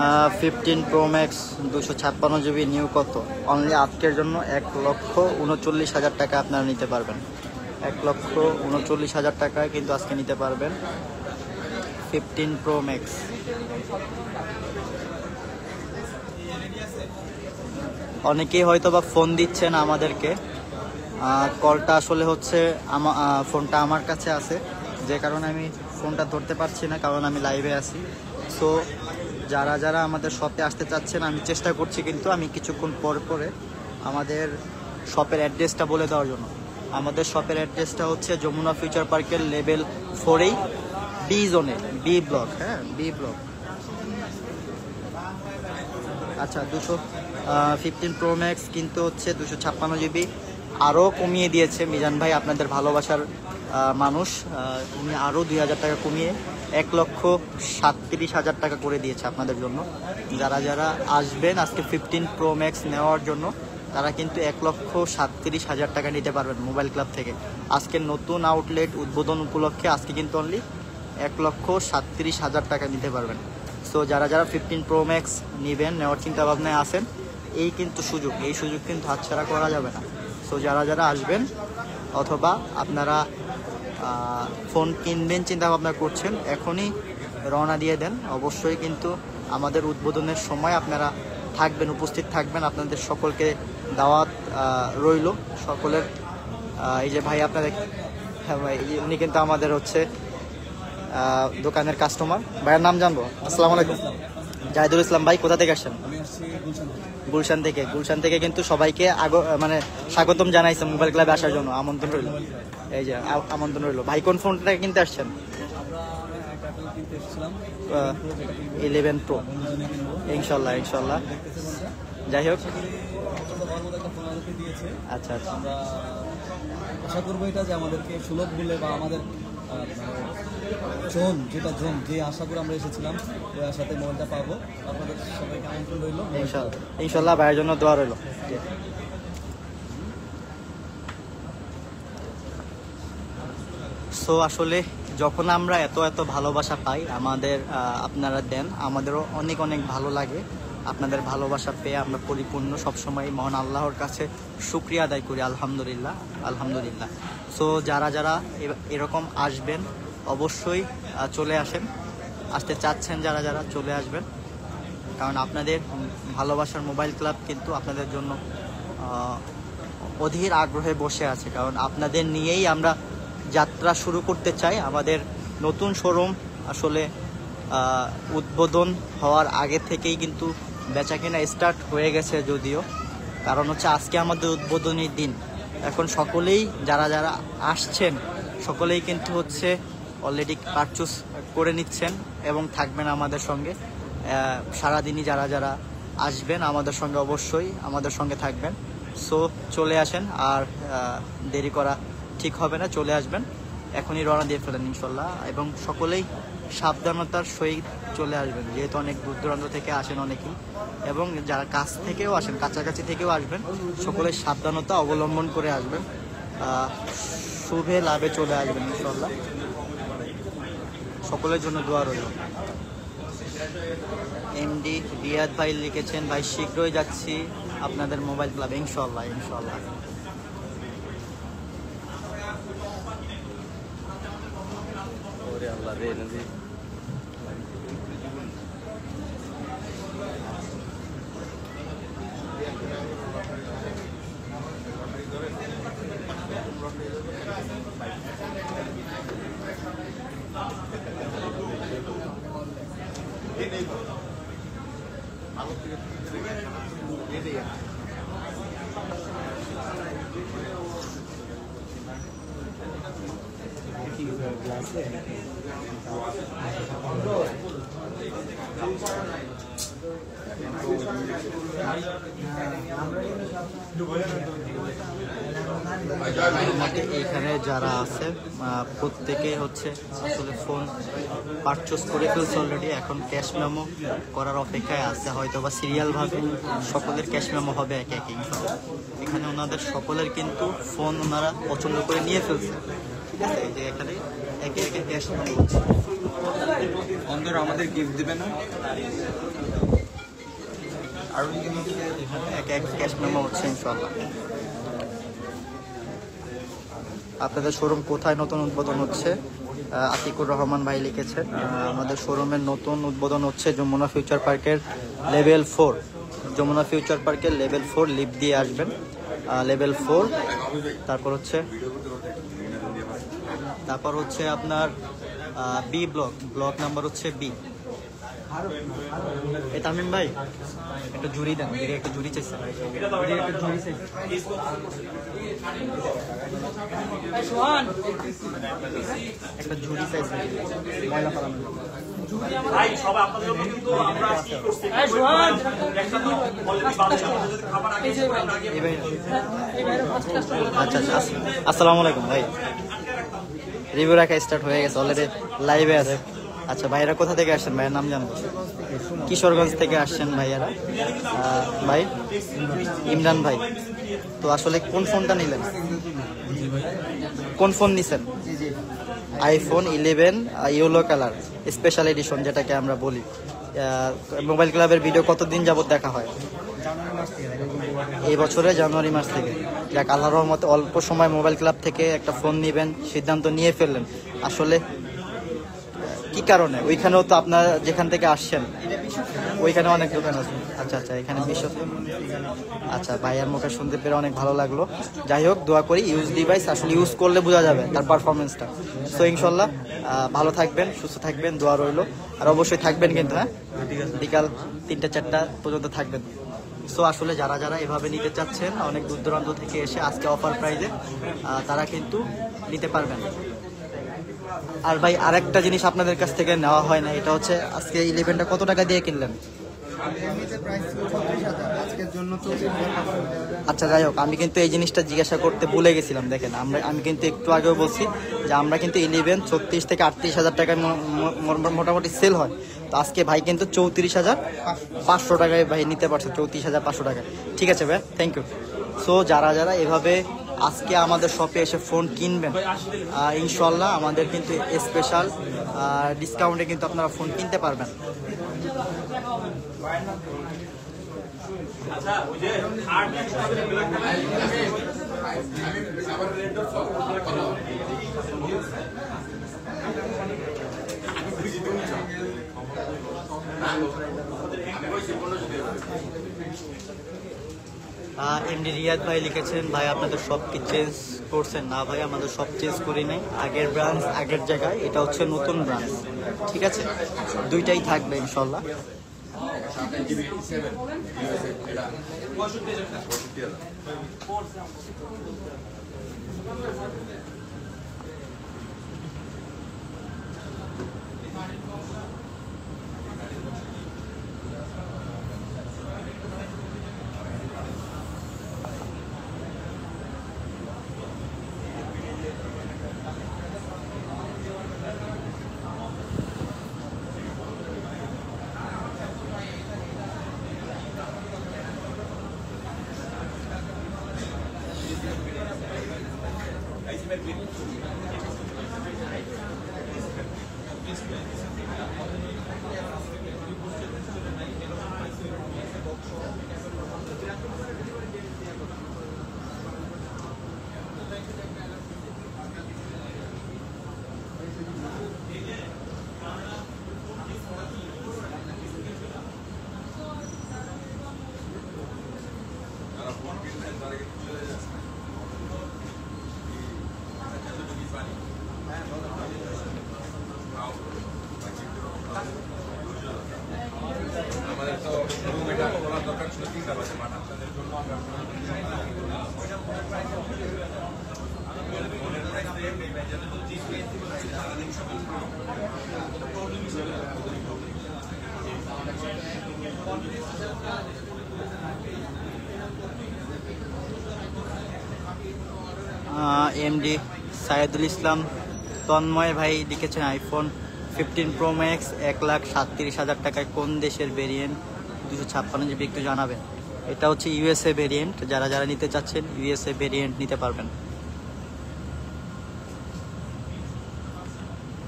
[SPEAKER 1] আহ 15 Pro Max 256 GB নিউ কত? অনলি আজকের জন্য 1,39,000 টাকা আপনারা নিতে পারবেন। 1,39,000 টাকায় কিন্তু আজকে নিতে পারবেন 15 Pro Max। অনেকেই হয়তো বা ফোন দিচ্ছেন আমাদেরকে, কলটা আসলে হচ্ছে ফোনটা আমার কাছে আছে, যে কারণে আমি ফোনটা ধরতে পারছি না, কারণ আমি লাইভে আছি। সো যারা যারা আমাদের শপে আসতে চাচ্ছেন, আমি চেষ্টা করছি কিন্তু আমি কিছুক্ষণ পরে আমাদের শপের অ্যাড্রেসটা বলে দেওয়ার জন্য। আমাদের শপের অ্যাড্রেসটা হচ্ছে যমুনা ফিউচার পার্কের লেভেল 4-এই বি জোনে, বি ব্লক। হ্যাঁ, বি ব্লক। আচ্ছা, 15 Pro Max কিন্তু হচ্ছে 256 GB, আরও কমিয়ে দিয়েছে মিজান ভাই, আপনাদের ভালোবাসার মানুষ। উনি আরও 2,000 টাকা কমিয়ে 1,37,000 টাকা করে দিয়েছে আপনাদের জন্য। যারা যারা আসবেন আজকে 15 Pro Max নেওয়ার জন্য, তারা কিন্তু 1,37,000 টাকা নিতে পারবেন মোবাইল ক্লাব থেকে। আজকের নতুন আউটলেট উদ্বোধন উপলক্ষে আজকে কিন্তু অনলি 1,37,000 টাকা নিতে পারবেন। সো যারা যারা 15 Pro Max নেওয়ার চিন্তা ভাবনায় আছেন, এই কিন্তু সুযোগ, এই সুযোগ কিন্তু হাতছাড়া করা যাবে না। সো যারা যারা আসবেন অথবা আপনারা ফোন কিনবেন চিন্তা ভাবনা করছেন, এখনই রওনা দিয়ে দেন। অবশ্যই কিন্তু আমাদের উদ্বোধনের সময় আপনারা থাকবেন, উপস্থিত থাকবেন। আপনাদের সকলকে দাওয়াত রইল সকলের। এই যে ভাই আপনাদের, হ্যাঁ ভাই, উনি কিন্তু আমাদের হচ্ছে দোকানের কাস্টমার। ভাইয়ের নাম জানবো? আসসালামু আলাইকুম। জাহিদুল ইসলাম ভাই, কোথা থেকে আসছেন? গুলশান থেকে। গুলশান থেকে কিন্তু সবাইকে মানে স্বাগতম জানাইছে মোবাইল ক্লাবে আসার জন্য, আমন্ত্রণ রইল। এই যে আমন্ত্রণ রইল। ভাই কোন ফোনটা কিনতে আসছেন? 11 Pro। ইনশাল্লাহ ইনশাল্লাহ। যাই হোক, আচ্ছা আচ্ছা,
[SPEAKER 4] আশা করবো এটা যে আমাদেরকে সুলভ মূল্যে বা আমাদের জোন যে আশা করে আমরা এসেছিলাম, ওই আশাতে মোবাইলটা পাবো। আপনাদের সবাইকে আমন্ত্রণ রইল।
[SPEAKER 1] ইনশাল্লাহ ভাইয়ের জন্য দোয়া রইল। সো আসলে যখন আমরা এত এত ভালোবাসা পাই, আমাদের আপনারা দেন, আমাদেরও অনেক অনেক ভালো লাগে। আপনাদের ভালোবাসা পেয়ে আমরা পরিপূর্ণ, সবসময় মহান আল্লাহর কাছে শুকরিয়া আদায় করি। আলহামদুলিল্লাহ আলহামদুলিল্লাহ। সো যারা যারা এরকম আসবেন অবশ্যই চলে আসেন, আসতে চাচ্ছেন যারা যারা চলে আসবেন, কারণ আপনাদের ভালোবাসার মোবাইল ক্লাব কিন্তু আপনাদের জন্য অধীর আগ্রহে বসে আছে। কারণ আপনাদের নিয়েই আমরা যাত্রা শুরু করতে চাই। আমাদের নতুন শোরুম আসলে উদ্বোধন হওয়ার আগে থেকেই কিন্তু বেচাকেনা স্টার্ট হয়ে গেছে যদিও, কারণ হচ্ছে আজকে আমাদের উদ্বোধনী দিন। এখন সকলেই যারা যারা আসছেন সকলেই কিন্তু হচ্ছে অলরেডি পারচেজ করে নিচ্ছেন এবং থাকবেন আমাদের সঙ্গে সারাদিনই। যারা যারা আসবেন আমাদের সঙ্গে অবশ্যই আমাদের সঙ্গে থাকবেন। সো চলে আসেন, আর দেরি করা ঠিক হবে না, চলে আসবেন, এখনই রওনা দিয়ে ফেলেন ইনশাল্লাহ। এবং সকলেই সাবধানতার সহিত চলে আসবেন, যেহেতু অনেক দূর দূরান্ত থেকে আসেন অনেকেই, এবং যারা কাছ থেকেও আসেন, কাছাকাছি থেকেও আসবেন, সকলেই সাবধানতা অবলম্বন করে আসবেন। শুভে লাভে চলে আসবেন ইনশাল্লাহ। সকলের জন্য দোয়া রইল। এমডি রিয়াদ ভাই লিখেছেন, ভাই শীঘ্রই যাচ্ছি আপনাদের মোবাইল ক্লাবে, ইনশাল্লাহ ইনশাল্লাহ। এখানে যারা আছে প্রত্যেকে হচ্ছে আসলে ফোন পারচেজ করে ফেলছে অলরেডি, এখন ক্যাশ মেমো করার অপেক্ষায় আছে, হয়তো বা সিরিয়ালভাবে সকলের ক্যাশ মেমো হবে একে একে। এখানে ওনাদের সকলের কিন্তু ফোন ওনারা পছন্দ করে নিয়ে ফেলছে, ঠিক আছে? এই যে এখানে একে একে ক্যাশ মেমো হচ্ছে।
[SPEAKER 3] অন্তর আমাদের গিফট দিবে না? আর
[SPEAKER 1] এখানে একে একে ক্যাশ মেমো হচ্ছে ইনশাআল্লাহ। আপনাদের শোরুম কোথায় নতুন উদ্বোধন হচ্ছে? আতিকুর রহমান ভাই লিখেছেন, আমাদের শোরুমের নতুন উদ্বোধন হচ্ছে যমুনা ফিউচার পার্কের লেভেল 4। যমুনা ফিউচার পার্কের লেভেল 4 লিফট দিয়ে আসবেন, লেভেল 4। তারপর হচ্ছে আপনার বি ব্লক নাম্বার হচ্ছে বি। এই তামিম ভাই একটা জুড়ি দেন, একটা জুড়ি চাইছে, একটা জুড়ি চাইছে ময়লা ফেলানো।
[SPEAKER 2] ভাই সবাই আপনাদের জন্য কিন্তু আমরা কি করছি একসাথে অলরেডি খাবার আগে
[SPEAKER 1] আচ্ছা আচ্ছা, আসসালামু আলাইকুম ভাই। রিভিউ রাখা স্টার্ট হয়ে গেছে, অলরেডি লাইভে আছে। আচ্ছা ভাইয়েরা কোথা থেকে আসছেন? ভাইয়ের নাম জানবো। কিশোরগঞ্জ থেকে আসছেন ভাইয়ারা। ভাই ইমরান ভাই, তো আসলে কোন ফোনটা নিলেন? কোন ফোন নিছেন? IPhone 11 yellow colour special edition, যেটাকে আমরা বলি। মোবাইল ক্লাবের ভিডিও কতদিন যাবত দেখা হয়? এই বছরে জানুয়ারি মাস থেকে। যাক, আল্লাহর রহমতে অল্প সময় মোবাইল ক্লাব থেকে একটা ফোন নেবেন সিদ্ধান্ত নিয়ে ফেললেন। আসলে কি কারণে? ওইখানেও তো আপনার যেখান থেকে আসছেন ওইখানে অনেক দোকান আছে। আচ্ছা আচ্ছা, এখানে আচ্ছা, ভাইয়ার মুখে শুনতে পেরে অনেক ভালো লাগলো। যাই হোক, দোয়া করি ইউজ ডিভাইস আসলে ইউজ করলে বোঝা যাবে তার পারফরমেন্সটা। সো ইনশাল্লাহ ভালো থাকবেন, সুস্থ থাকবেন, দোয়া রইলো। আর অবশ্যই থাকবেন কিন্তু, হ্যাঁ, বিকাল 3টা-4টা পর্যন্ত থাকবেন। সো আসলে যারা যারা এভাবে নিতে চাচ্ছেন অনেক দূর দূরান্ত থেকে এসে আজকে অফার প্রাইজে, তারা কিন্তু নিতে পারবেন। আর ভাই আরেকটা জিনিস আপনাদের কাছ থেকে নেওয়া হয় না, এটা হচ্ছে আজকে 11টা কত টাকা দিয়ে কিনলেন? আচ্ছা যাই হোক, আমি কিন্তু এই জিনিসটা জিজ্ঞাসা করতে ভুলে গেছিলাম। দেখেন, আমি কিন্তু একটু আগেও বলছি যে আমরা কিন্তু 11 36 থেকে 38 হাজার টাকায় মোটামুটি সেল হয়। তো আজকে ভাই কিন্তু 34,500 টাকায় ভাই নিতে পারছে, 34,500 টাকায়। ঠিক আছে ভাই, থ্যাংক ইউ। সো যারা যারা এভাবে আজকে আমাদের শপে এসে ফোন কিনবেন, ইনশাল্লাহ আমাদের কিন্তু স্পেশাল ডিসকাউন্টে কিন্তু আপনারা ফোন কিনতে পারবেন।
[SPEAKER 2] আচ্ছা ওই যে থার্ড
[SPEAKER 1] এমডি রিয়াদ ভাই লিখেছেন, ভাই আপনাদের সব কি চেঞ্জ করছেন? না ভাই, আমাদের সব চেঞ্জ করি নাই। আগের ব্রাঞ্চ আগের জায়গায়, এটা হচ্ছে নতুন ব্রাঞ্চ। ঠিক আছে, দুইটাই থাকবে ইনশাল্লাহ।
[SPEAKER 5] আমাদের তো রুম এটা করার দরকার ছিল 3টা বাজে বাট আপনাদের জন্য আমরা
[SPEAKER 1] এমডি সাইদুল ইসলাম তন্ময় ভাই লিখেছেন আইফোন 15 প্রো ম্যাক্স 1,37,000 টাকায় কোন দেশের ভেরিয়েন্ট 256 জিবি একটু জানাবেন। এটা হচ্ছে ইউএসএ ভেরিয়েন্ট, যারা যারা নিতে চাচ্ছেন ইউএসএ ভেরিয়েন্ট নিতে পারবেন।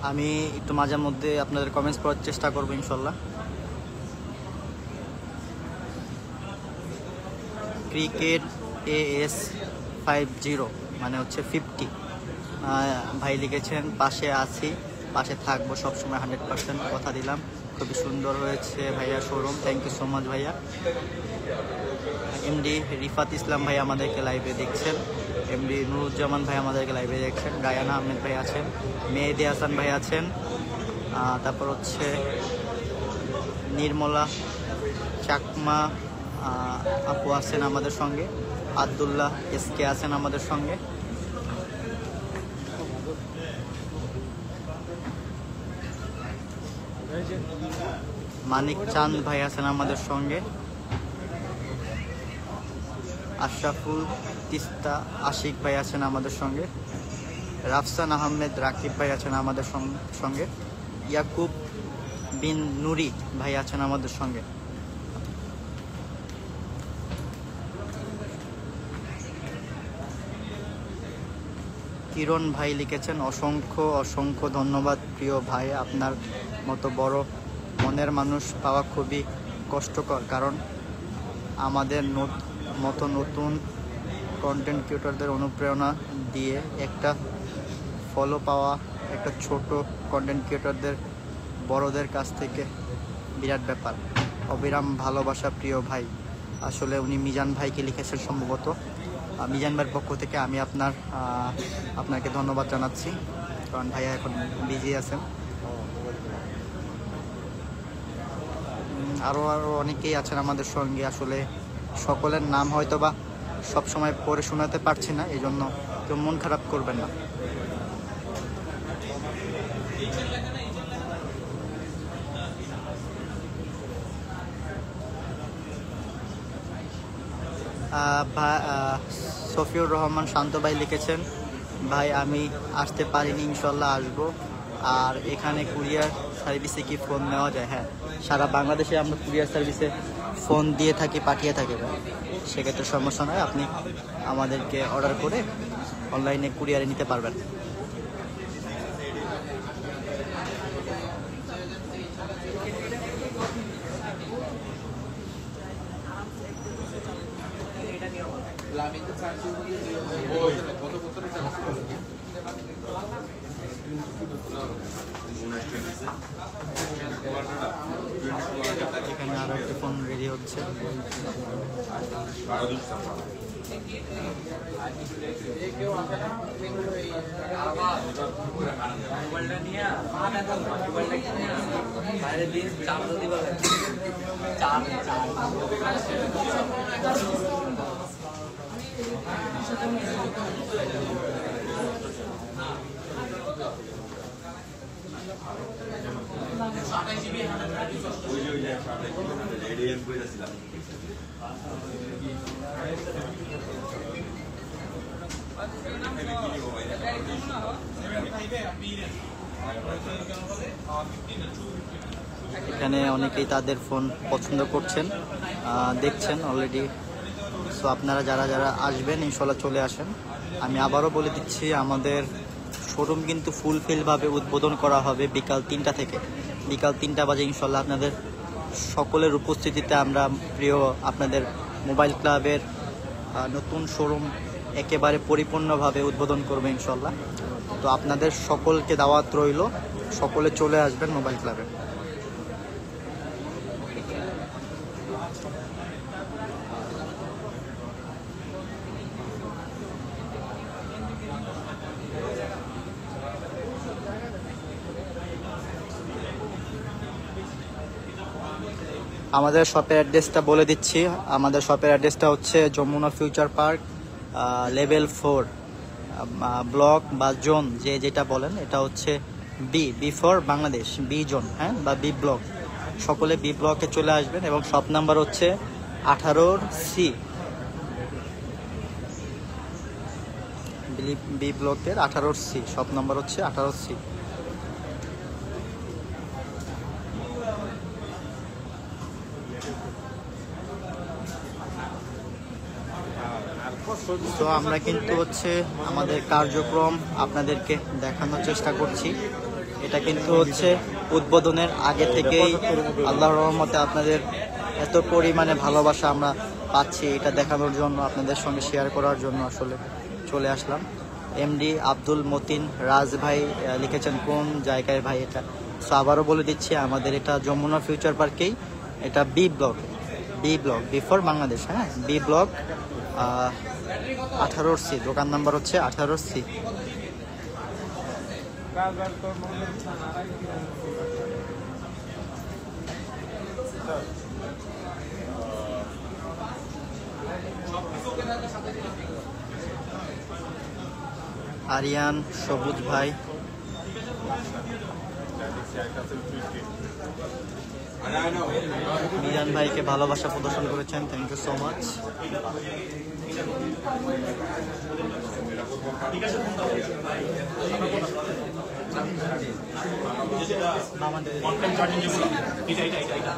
[SPEAKER 1] আমি একটু মাঝে মধ্যে আপনাদের কমেন্টস পড়ার চেষ্টা করবো ইনশাল্লাহ। ক্রিকেট AS 50 মানে হচ্ছে 50 ভাই লিখেছেন পাশে আছি, পাশে থাকবো সবসময় 100% কথা দিলাম। খুবই সুন্দর হয়েছে ভাইয়া showroom, thank you so much ভাইয়া। এমডি রিফাত ইসলাম ভাই আমাদেরকে লাইভে দেখছেন, এমডি নুরুজ্জামান ভাই আমাদেরকে লাইভে দেখছেন, রায়ানা আহমেদ ভাই আছেন, মেহেদি হাসান ভাই আছেন, তারপর হচ্ছে নির্মলা চাকমা আপু আছেন আমাদের সঙ্গে, আব্দুল্লাহ SK আছেন আমাদের সঙ্গে। মানিক চাঁদ ভাই আছেন আমাদের সঙ্গে, আশরাফুল তিস্তা আশিক ভাই আছেন আমাদের সঙ্গে, রাফসান আহমেদ রাকিব ভাই আছেন আমাদের সঙ্গে, ইয়াকুব বিন নুরি ভাই আছেন আমাদের সঙ্গে। কিরণ ভাই লিখেছেন অসংখ্য অসংখ্য ধন্যবাদ প্রিয় ভাই, আপনার মতো বড় মনের মানুষ পাওয়া খুবই কষ্টকর, কারণ আমাদের মতো নতুন কন্টেন্ট ক্রিয়েটরদের অনুপ্রেরণা দিয়ে একটা ফলো পাওয়া একটা ছোট কন্টেন্ট ক্রিয়েটরদের বড়দের কাছ থেকে বিরাট ব্যাপার। অবিরাম ভালোবাসা প্রিয় ভাই। আসলে উনি মিজান ভাইকে লিখেছেন সম্ভবত। মিজান ভাইয়ের পক্ষ থেকে আমি আপনাকে ধন্যবাদ জানাচ্ছি, কারণ ভাইয়া এখন বিজি আছেন। আরও অনেকেই আছেন আমাদের সঙ্গে, আসলে সকলের নাম হয়তো বা সবসময় পড়ে শোনাতে পারছি না, এই জন্য কেউ মন খারাপ করবেন না। সফিউর রহমান শান্ত ভাই লিখেছেন ভাই আমি আসতে পারিনি, ইনশাল্লাহ আসবো। আর এখানে কুরিয়ার সার্ভিসে কি ফোন নেওয়া যায়? হ্যাঁ, সারা বাংলাদেশে আমরা কুরিয়ার সার্ভিসে ফোন দিয়ে থাকি, পাঠিয়ে থাকি ভাই, সেক্ষেত্রে সমস্যা নয়, আপনি আমাদেরকে অর্ডার করে অনলাইনে কুরিয়ারে নিতে পারবেন। এখানে আরো একটা ফোন রেডি হচ্ছে। এখানে অনেকেই তাদের ফোন পছন্দ করছেন, দেখছেন অলরেডি সো আপনারা যারা যারা আসবেন ইনশাল্লাহ চলে আসেন। আমি আবারও বলে দিচ্ছি, আমাদের শোরুম কিন্তু ফুলফিলভাবে উদ্বোধন করা হবে বিকাল 3টা থেকে। বিকাল 3টা বাজে ইনশাল্লাহ আপনাদের সকলের উপস্থিতিতে আমরা প্রিয় আপনাদের মোবাইল ক্লাবের নতুন শোরুম একেবারে পরিপূর্ণভাবে উদ্বোধন করবে ইনশাল্লাহ। তো আপনাদের সকলকে দাওয়াত রইল, সকলে চলে আসবেন মোবাইল ক্লাবে। আমাদের শপের অ্যাড্রেসটা বলে দিচ্ছি। আমাদের শপের অ্যাড্রেসটা হচ্ছে Jamuna future park level 4 block বা জোন যেটা বলেন, এটা হচ্ছে B for Bangladesh, B zone, হ্যাঁ, বা বি ব্লক। সকলে বি ব্লকে চলে আসবেন এবং শপ নাম্বার হচ্ছে 18C। বি ব্লকের 18C শপ নাম্বার হচ্ছে 18C। তো আমরা কিন্তু হচ্ছে আমাদের কার্যক্রম আপনাদেরকে দেখানোর চেষ্টা করছি। এটা কিন্তু হচ্ছে উদ্বোধনের আগে থেকেই আল্লাহর রহমতে আপনাদের এত পরিমাণে ভালোবাসা আমরা পাচ্ছি, এটা দেখানোর জন্য, আপনাদের সঙ্গে শেয়ার করার জন্য আসলে চলে আসলাম। এমডি আব্দুল মতিন রাজ ভাই লিখেছেন কোন জায়গায় ভাই এটা। সো আবারও বলে দিচ্ছি, আমাদের এটা যমুনা ফিউচার পার্কেই, এটা B block B for Bangladesh, হ্যাঁ, বি ব্লক 18C, দোকান নাম্বার হচ্ছে 18C। আরিয়ান সবুজ ভাই, মিজান ভাইকে ভালোবাসা প্রদর্শন করেছেন, thank you so much.
[SPEAKER 2] Online charging যেগুলো এটা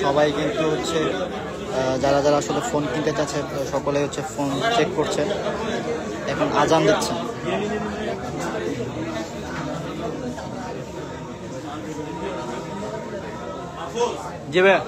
[SPEAKER 1] সবাই কিন্তু হচ্ছে যারা যারা আসলে ফোন কিনতে চাচ্ছে সকলে হচ্ছে ফোন চেক করছেন, এখন আজান দিচ্ছেন। জি ভাই।